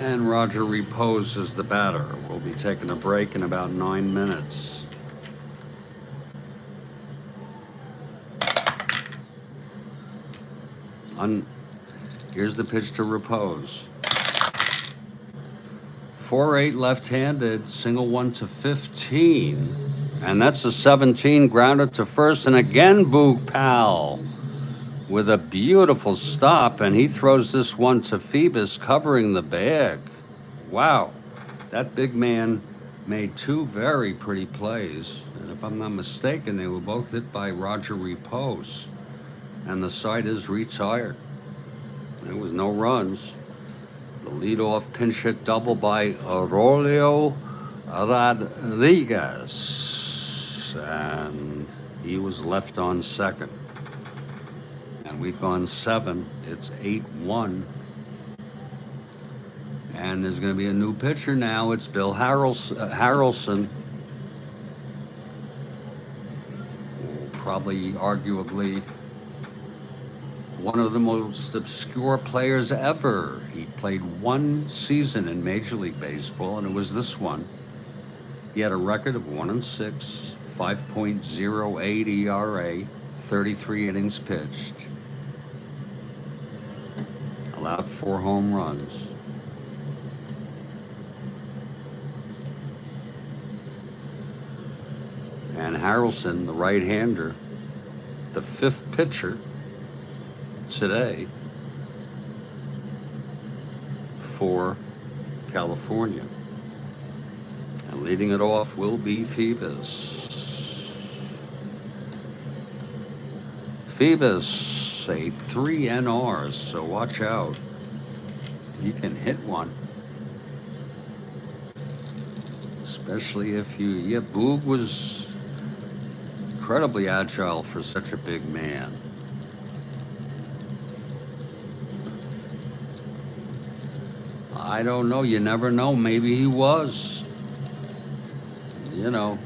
And Roger Repose is the batter. We'll be taking a break in about 9 minutes. Here's the pitch to Repose. 4-8 left-handed, single one to 15. And that's a 17 grounded to first. And again, Boog Powell with a beautiful stop. And he throws this one to Phoebus, covering the bag. Wow. That big man made two very pretty plays. And if I'm not mistaken, they were both hit by Roger Repose. And the side is retired. There was no runs. The leadoff pinch hit double by Aurelio Rodriguez. And he was left on second. And we've gone 7. It's 8-1. And there's going to be a new pitcher now. It's Bill Harrelson. Probably, arguably, one of the most obscure players ever. He played one season in Major League Baseball, and it was this one. He had a record of 1-6, 5.08 ERA, 33 innings pitched. Allowed 4 home runs. And Harrelson, the right-hander, the 5th pitcher today for California. And leading it off will be Phoebus. Phoebus, a 3 NRs, so watch out. He can hit one. Especially if yeah, Boog was incredibly agile for such a big man. I don't know. You never know. Maybe he was. You know.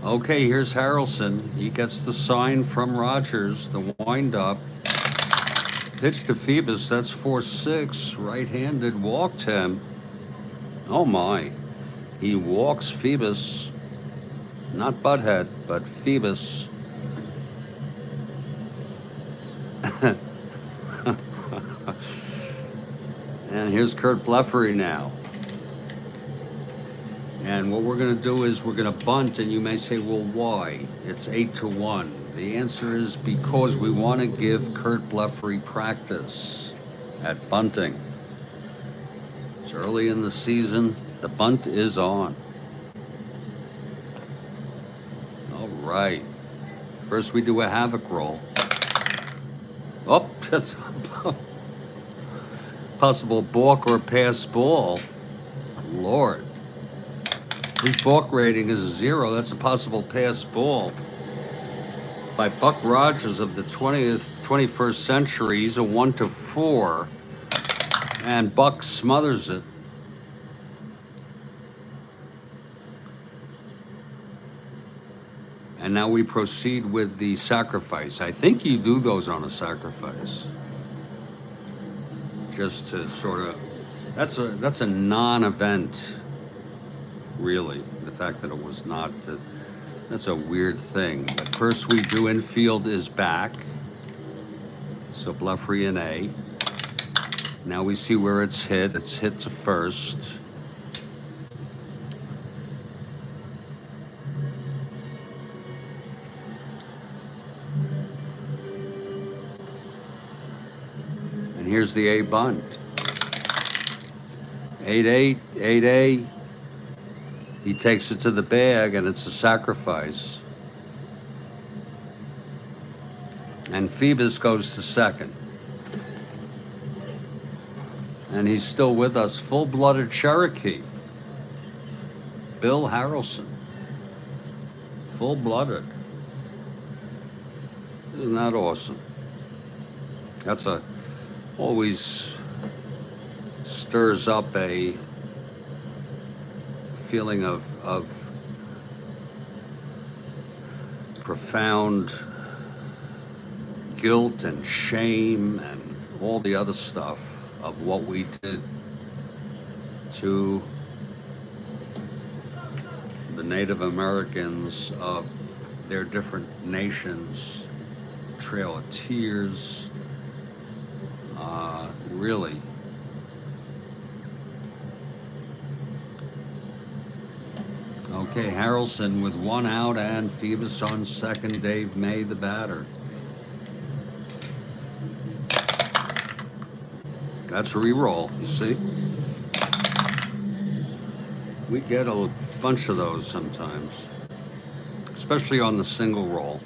Okay, here's Harrelson. He gets the sign from Rogers, the windup. Pitch to Phoebus. That's 4-6. Right-handed. Walked him. Oh, my. He walks Phoebus. Not Butthead, but Phoebus. And here's Kurt Blefary now. And what we're going to do is we're going to bunt, and you may say, well, why? It's 8-1. The answer is because we want to give Kurt Blefary practice at bunting. It's early in the season. The bunt is on. All right. First we do a havoc roll. Oh, that's possible balk or pass ball. Lord. His balk rating is a 0. That's a possible pass ball. By Buck Rogers of the 21st century, he's a 1-4. And Buck smothers it. And now we proceed with the sacrifice. I think you do those on a sacrifice. Just to sort of, that's a non-event, really. The fact that it was not, that's a weird thing. But first we do infield is back. So Blefary in A. Now we see where it's hit. It's hit to first. Here's the A bunt. 8-8, 8-8. He takes it to the bag, and it's a sacrifice. And Phoebus goes to second. And he's still with us, full-blooded Cherokee. Bill Harrelson. Full-blooded. Isn't that awesome? That's always stirs up a feeling of profound guilt and shame and all the other stuff of what we did to the Native Americans of They're different nations. Trail of Tears. Really. Okay, Harrelson with 1 out and Phoebus on second. Dave May, the batter. That's a re-roll, you see? We get a bunch of those sometimes, especially on the single roll.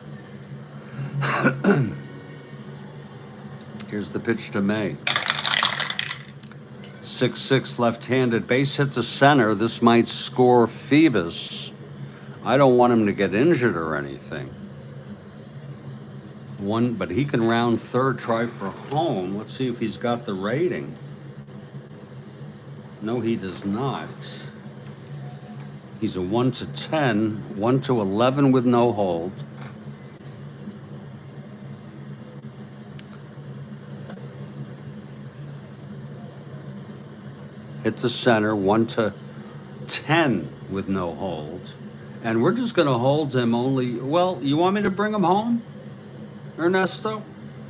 Here's the pitch to May. 6-6 left-handed, base hit to center. This might score Phoebus. I don't want him to get injured or anything. But he can round third, try for home. Let's see if he's got the rating. No, he does not. He's a 1-10, 1-11 with no hold. Hit the center, 1-10 with no hold. And we're just going to hold him only. Well, you want me to bring him home, Ernesto?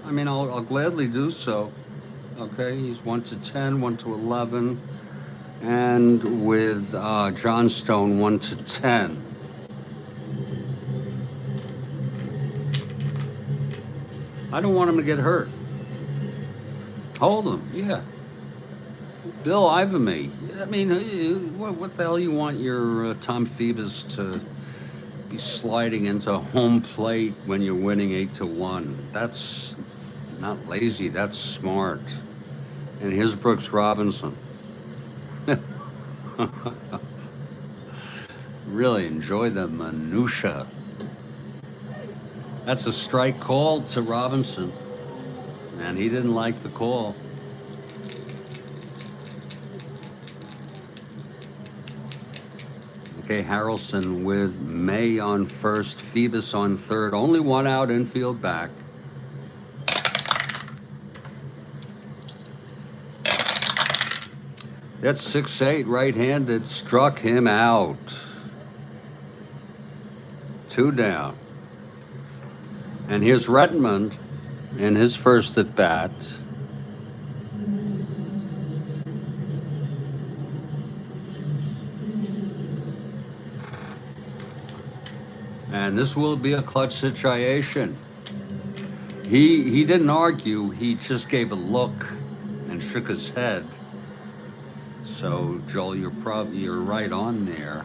I mean, I'll gladly do so. Okay, he's 1-10, 1-11. And with Johnstone, 1-10. I don't want him to get hurt. Hold him, yeah. Bill Ivamy. I mean, what the hell you want your Tom Phoebus to be sliding into home plate when you're winning 8-1? That's not lazy. That's smart. And here's Brooks Robinson. Really enjoy the minutia. That's a strike call to Robinson, and he didn't like the call. Okay, Harrelson with May on first, Phoebus on third. Only 1 out, infield back. That's 6-8, right-handed, struck him out. 2 down. And here's Redmond in his first at bat. And this will be a clutch situation. He didn't argue. He just gave a look and shook his head. So Joel, you're right on there.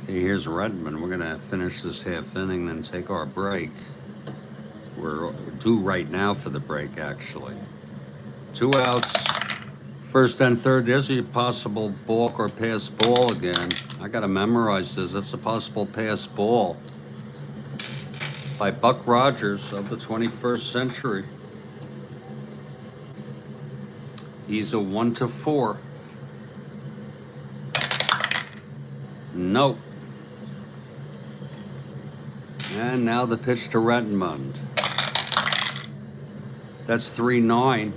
Okay, here's Redmond. We're gonna finish this half inning, then take our break. We're due right now for the break, actually. 2 outs. First and third, there's a possible balk or pass ball again. I got to memorize this. That's a possible pass ball by Buck Rogers of the 21st century. He's a 1-4. Nope. And now the pitch to Redmond. That's 3-9.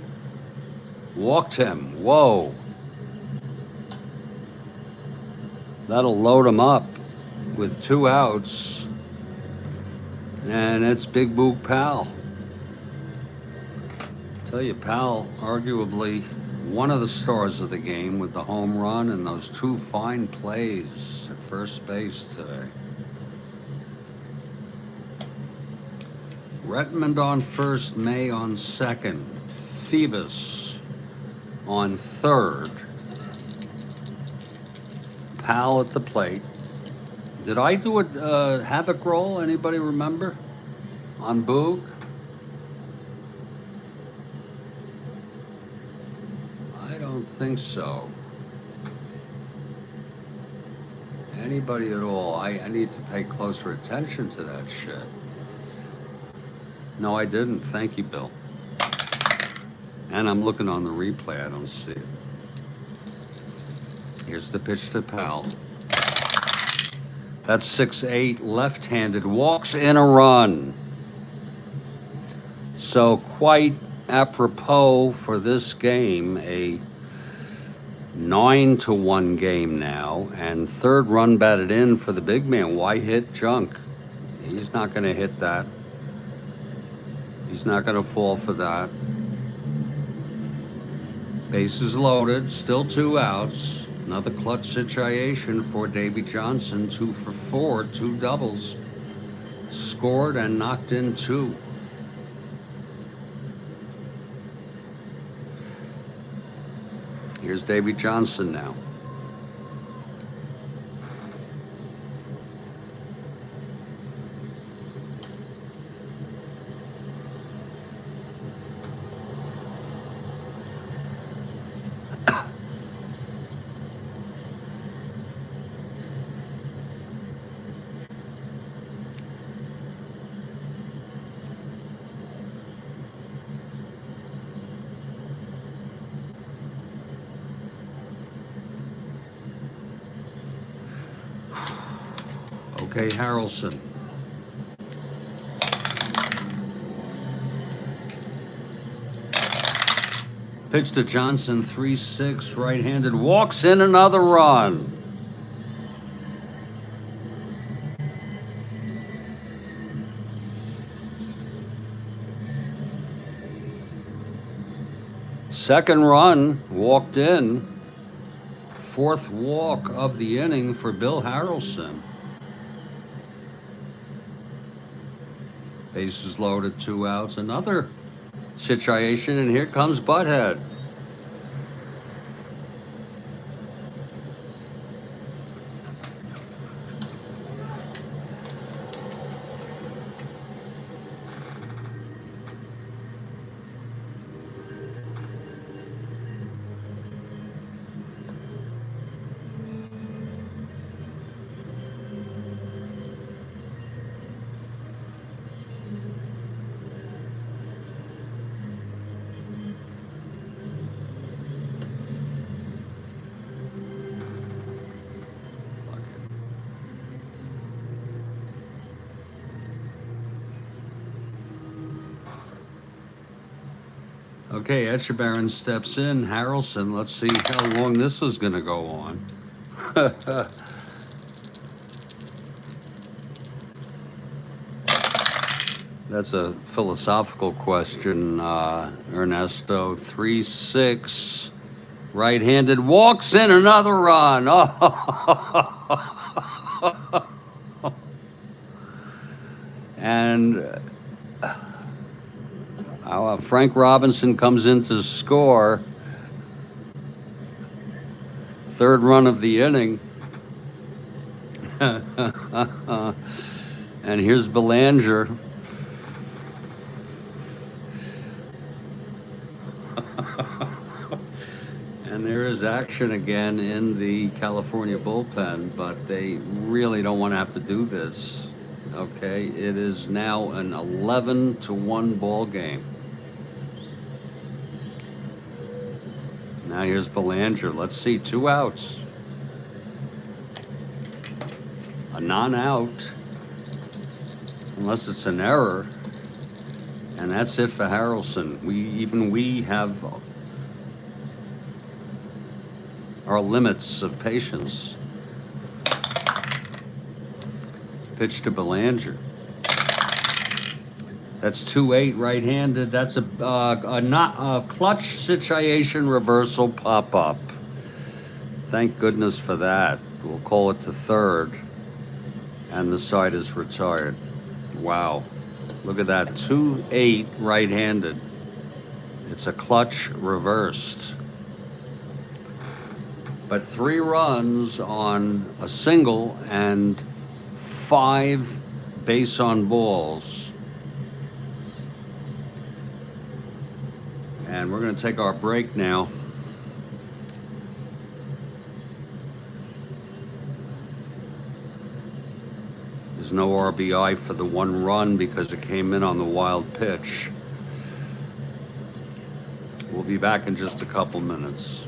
Walked him. Whoa. That'll load him up with 2 outs. And it's Big Boog Powell. Tell you, Powell, arguably one of the stars of the game with the home run and those 2 fine plays at first base today. Redmond on first, May on second. Phoebus on third. Powell at the plate. Did I do a havoc roll? Anybody remember? On Boog? I don't think so. Anybody at all? I need to pay closer attention to that shit. No, I didn't. Thank you, Bill. And I'm looking on the replay. I don't see it. Here's the pitch to Powell. That's 6-8, left-handed. Walks in a run. So quite apropos for this game, a 9-1 game now, and third run batted in for the big man. Why hit junk? He's not going to hit that. He's not going to fall for that. Bases loaded, still 2 outs. Another clutch situation for Davy Johnson. 2 for 4, 2 doubles. Scored and knocked in 2. Here's Davy Johnson now. Okay, Harrelson. Pitch to Johnson, 3-6, right-handed, walks in, another run. Second run, walked in. Fourth walk of the inning for Bill Harrelson. Bases loaded, 2 outs. Another situation, and here comes Butthead. Okay, Etchebarren steps in. Harrelson, let's see how long this is going to go on. That's a philosophical question, Ernesto. 3-6, right-handed, walks in, another run. And Frank Robinson comes in to score. Third run of the inning. And here's Belanger. And there is action again in the California bullpen, but they really don't want to have to do this. Okay, it is now an 11-1 ball game. Now here's Belanger. Let's see, 2 outs. A non-out, unless it's an error. And that's it for Harrelson. We have our limits of patience. Pitch to Belanger. That's 2-8 right-handed. That's a clutch situation reversal pop-up. Thank goodness for that. We'll call it to third, and the side is retired. Wow. Look at that, 2-8 right-handed. It's a clutch reversed. But 3 runs on a single and 5 base on balls. And we're going to take our break now. There's no RBI for the 1 run because it came in on the wild pitch. We'll be back in just a couple minutes.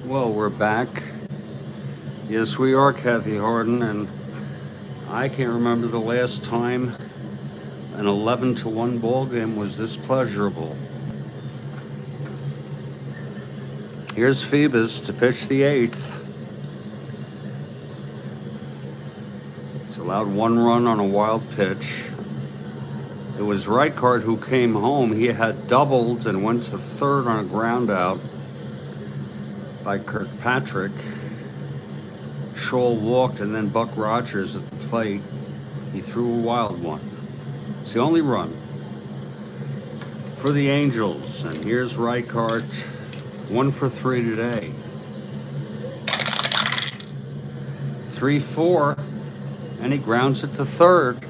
Well, we're back. Yes, we are, Kathy Harden, and I can't remember the last time an 11-1 ball game was this pleasurable. Here's Phoebus to pitch the 8th. He's allowed 1 run on a wild pitch. It was Reichard who came home. He had doubled and went to 3rd on a ground out by Kirkpatrick. Scholl walked, and then Buck Rogers at the plate. He threw a wild one. It's the only run for the Angels. And here's Reichard, 1 for 3 today. 3-4, and he grounds it to 3rd.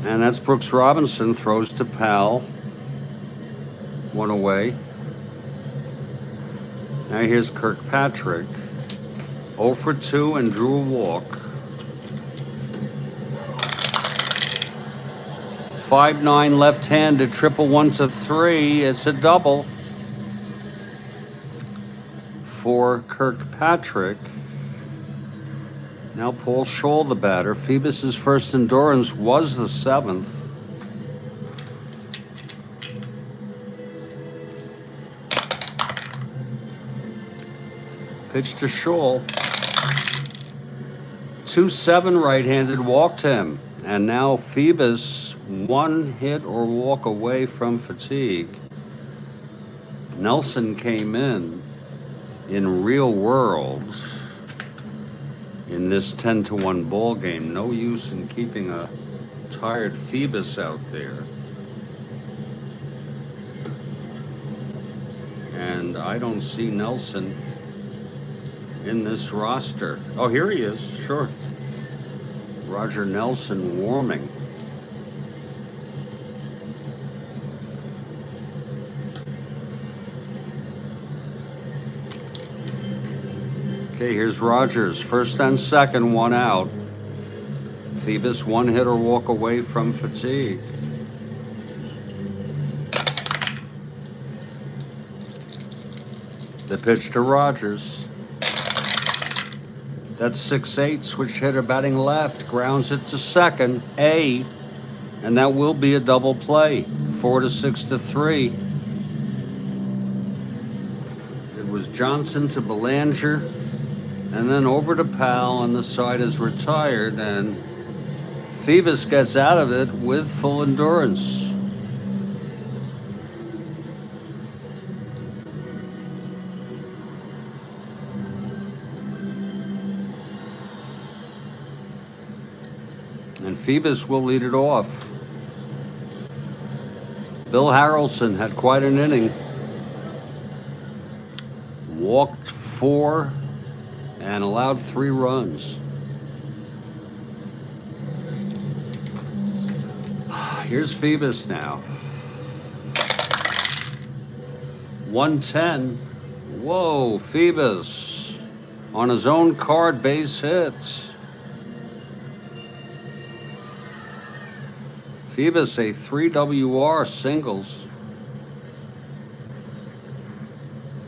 And that's Brooks Robinson, throws to Powell. 1 away. Now here's Kirkpatrick. 0 for 2 and drew a walk. 5-9 left-handed, triple 1 to 3. It's a double for Kirkpatrick. Now Paul Scholl, the batter. Phoebus's first endurance was the 7th. Pitch to Scholl. 2-7 right-handed, walked him. And now Phoebus 1 hit or walk away from fatigue. Nelson came in real world in this 10-1 ball game. No use in keeping a tired Phoebus out there. And I don't see Nelson in this roster. Oh, here he is, sure. Roger Nelson warming. Okay, here's Rogers, 1st and 2nd, 1 out. Phoebus 1 hit or walk away from fatigue. The pitch to Rogers. That's 6-8, switch hitter batting left, grounds it to 2nd, and that will be a double play, 4-6 to 3. It was Johnson to Belanger, and then over to Powell, and the side is retired, and Phoebus gets out of it with full endurance. And Phoebus will lead it off. Bill Harrelson had quite an inning. Walked 4 and allowed 3 runs. Here's Phoebus now. 110. Whoa, Phoebus on his own card, base hit. Phoebus a 3 WR singles.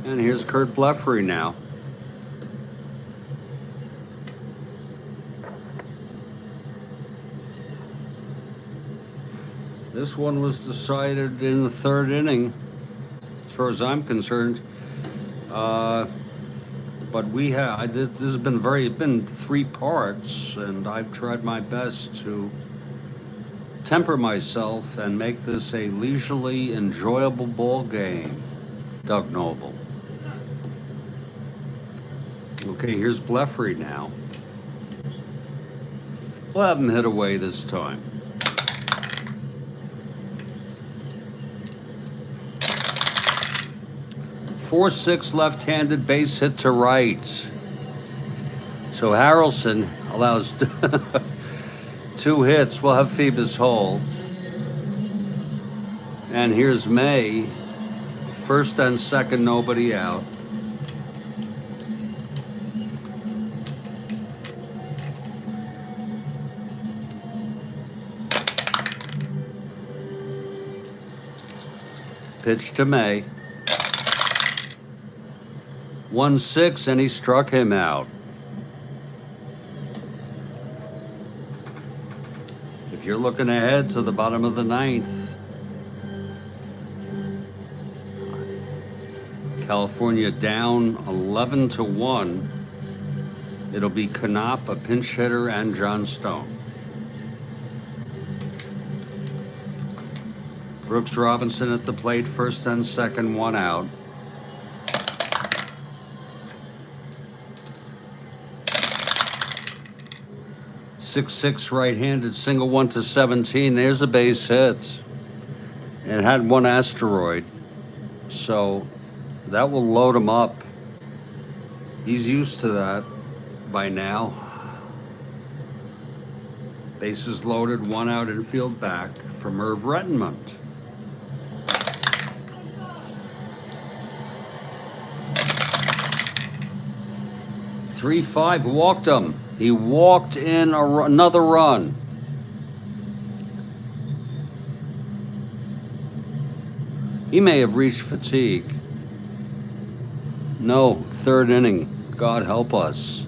And here's Kurt Blefary now. This one was decided in the 3rd inning, as far as I'm concerned. But this has been 3 parts, and I've tried my best to temper myself and make this a leisurely, enjoyable ball game. Doug Noble. Okay, here's Blefary now. We'll have him hit away this time. .46 left-handed base hit to right. So Harrelson allows 2 hits. We'll have Phoebus hold. And here's May. 1st and 2nd, nobody out. Pitch to May. 1-6, and he struck him out. If you're looking ahead to the bottom of the ninth, California down 11-1. It'll be Knopp, a pinch hitter, and John Stone. Brooks Robinson at the plate, first and second, 1 out. Six right-handed single, 1-17. There's a base hit. It had one asteroid, so that will load him up. He's used to that by now. Bases loaded, 1 out, infield back for Merv Rettenmund. Three-5, walked him. He walked in another run. He may have reached fatigue. No, third inning. God help us.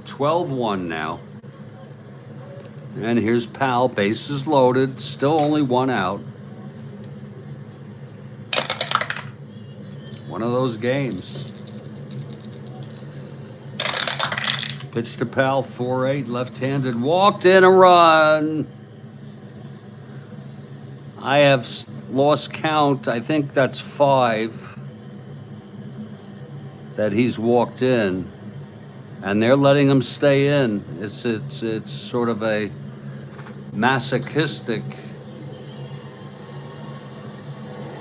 (12-1) now. And here's Powell, bases loaded, still only 1 out. One of those games. Pitch to Powell, 4-8, left-handed, walked in a run. I have lost count. I think that's 5 that he's walked in, and they're letting him stay in. It's sort of a masochistic.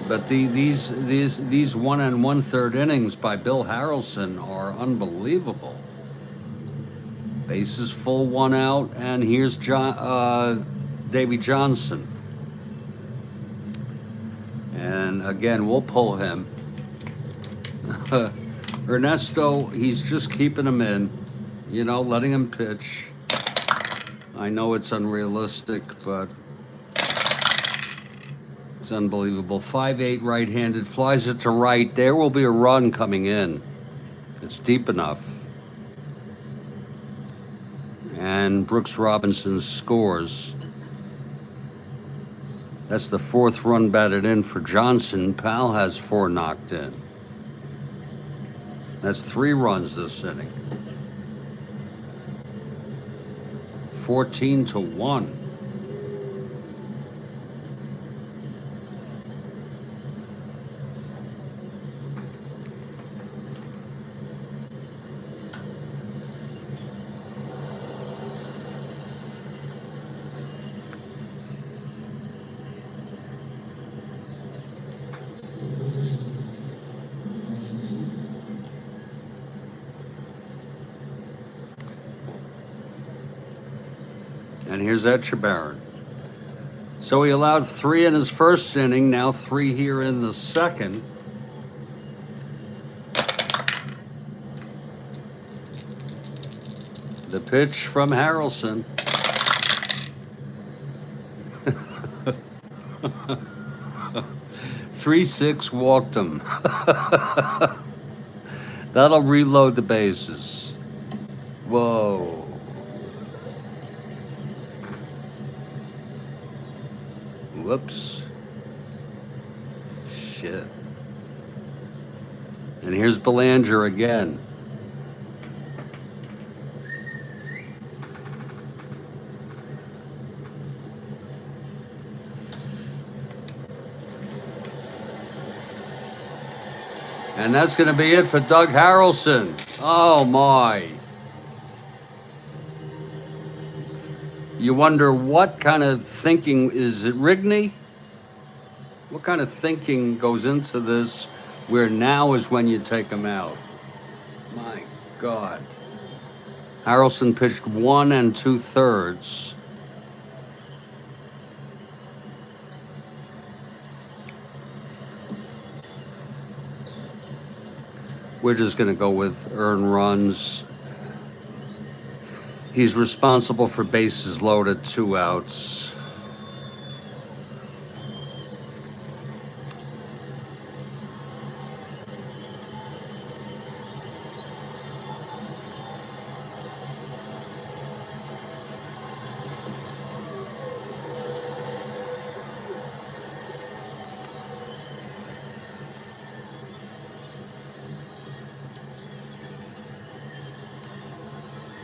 But these 1 1/3 innings by Bill Harrelson are unbelievable. Bases full, 1 out, and here's Davey Johnson. And again, we'll pull him. Ernesto, he's just keeping him in, letting him pitch. I know it's unrealistic, but it's unbelievable. 5-8 right-handed, flies it to right. There will be a run coming in. It's deep enough. And Brooks Robinson scores. That's the 4th run batted in for Johnson. Powell has 4 knocked in. That's 3 runs this inning. 14-1. And here's Etchebarren. So he allowed 3 in his first inning, now 3 here in the second. The pitch from Harrelson. 3-6, walked him. That'll reload the bases. Whoa. Whoops. Shit. And here's Belanger again. And that's going to be it for Doug Harrelson. Oh, my. You wonder what kind of thinking, is it Rigney? What kind of thinking goes into this where now is when you take him out? My God. Harrelson pitched 1 2/3. We're just going to go with earned runs. He's responsible for bases loaded, 2 outs.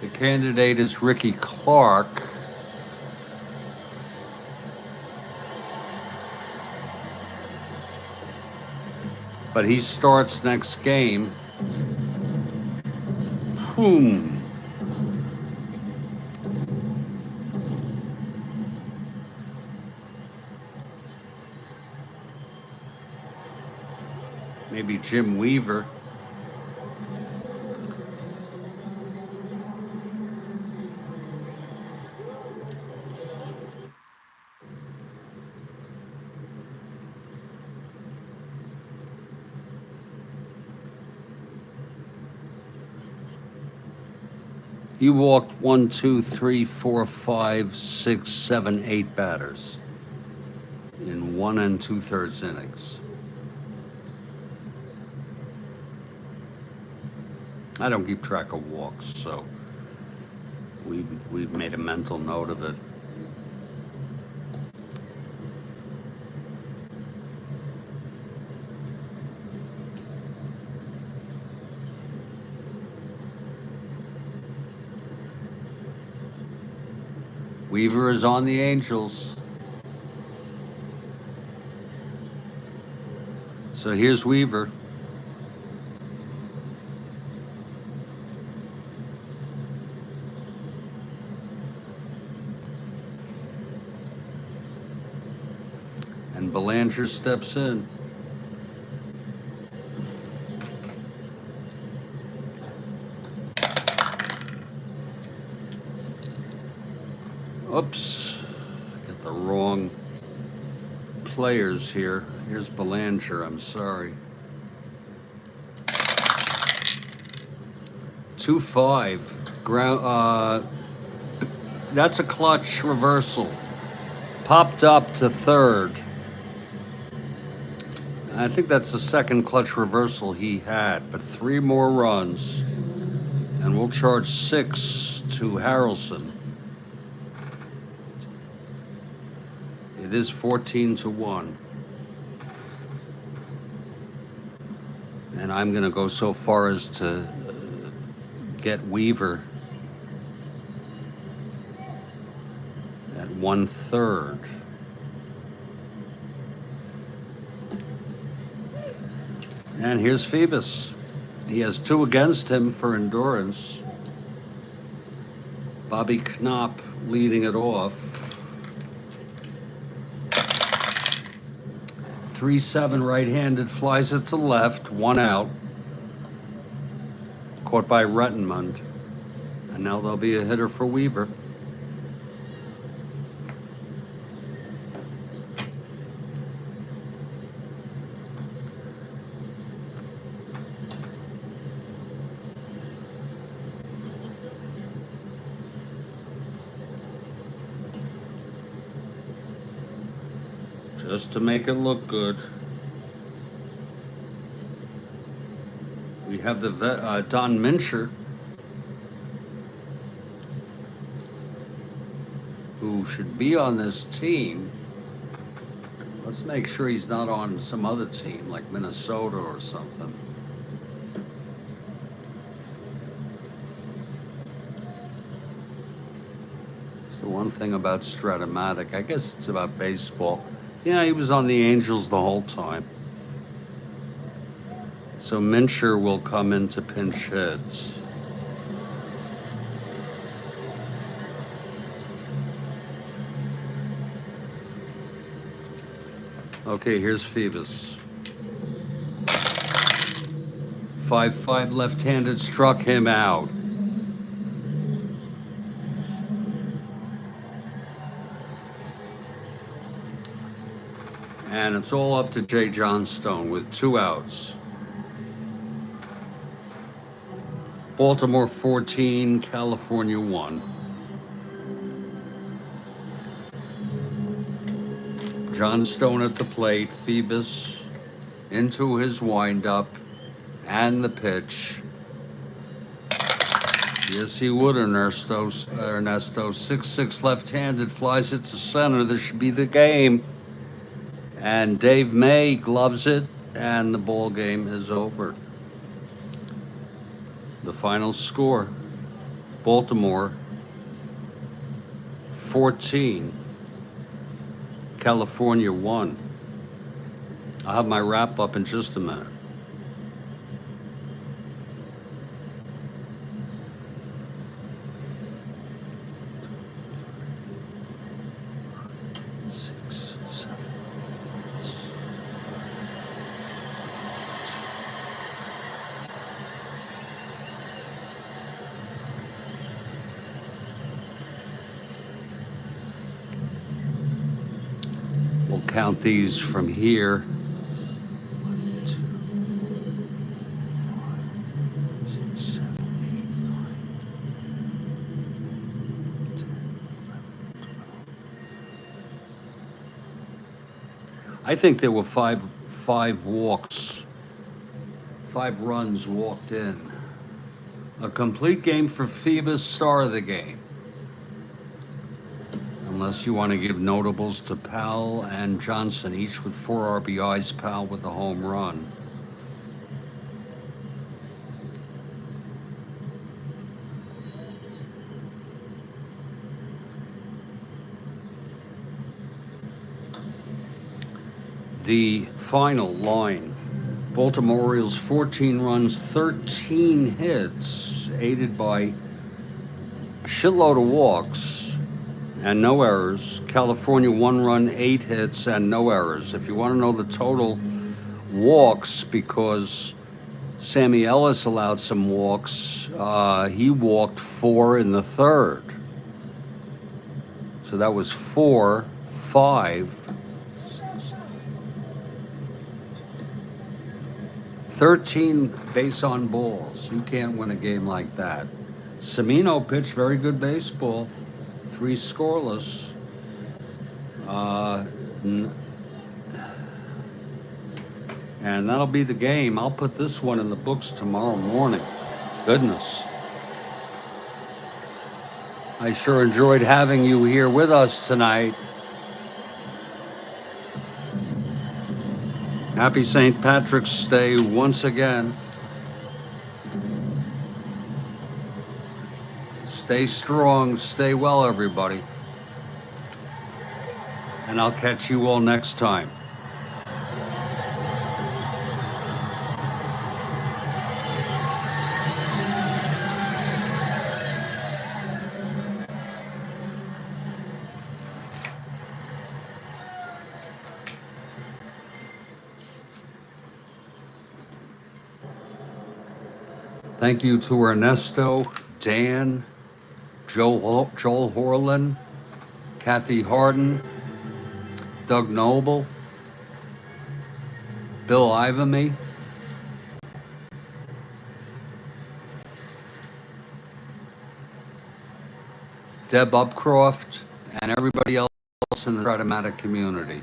The candidate is Ricky Clark. But he starts next game. Boom. Maybe Jim Weaver. You walked 1, 2, 3, 4, 5, 6, 7, 8 batters in 1 2/3 innings. I don't keep track of walks, so we've made a mental note of it. Weaver is on the Angels. So here's Weaver. And Belanger steps in. Oops, got the wrong players here. Here's Belanger, I'm sorry. 2-5. Ground. That's a clutch reversal. Popped up to third. I think that's the second clutch reversal he had, but 3 more runs, and we'll charge 6 to Harrelson. It is 14-1. And I'm going to go so far as to get Weaver at 1/3. And here's Phoebus. He has 2 against him for endurance. Bobby Knopp leading it off. 3-7 right-handed, flies it to left, 1 out. Caught by Rettenmund. And now there'll be a hitter for Weaver. Just to make it look good. We have the Don Mincher, who should be on this team. Let's make sure he's not on some other team like Minnesota or something. It's the one thing about Strat-O-Matic. I guess it's about baseball. Yeah, he was on the Angels the whole time. So Mincher will come into pinch hits. Okay, here's Phoebus. 5-5 left-handed, struck him out. And it's all up to Jay Johnstone with 2 outs. Baltimore 14, California 1. John Stone at the plate, Phoebus into his windup, and the pitch. Yes, he would, Ernesto. 6-6 left-handed, flies it to center. This should be the game. And Dave May gloves it, and the ball game is over. The final score, Baltimore 14, California 1. I'll have my wrap up in just a minute. We'll count these from here. 1, 2, 5, 6, 7, 8, 9, 10, 11, 12. I think there were five walks, 5 runs walked in. A complete game for Phoebus, star of the game. Unless you want to give notables to Powell and Johnson, each with 4 RBIs, Powell with a home run. The final line, Baltimore Orioles 14 runs, 13 hits, aided by a shitload of walks and no errors. California 1 run, 8 hits, and no errors. If you want to know the total walks, because Sammy Ellis allowed some walks, he walked 4 in the third. So that was 4, 5, 13 base on balls. You can't win a game like that. Semino pitched very good baseball. 3 scoreless. And that'll be the game. I'll put this one in the books tomorrow morning. Goodness. I sure enjoyed having you here with us tonight. Happy St. Patrick's Day once again. Stay strong, stay well, everybody. And I'll catch you all next time. Thank you to Ernesto, Dan, Joel Horlin, Kathy Harden, Doug Noble, Bill Ivamy, Deb Upcroft, and everybody else in the Strat-O-Matic community.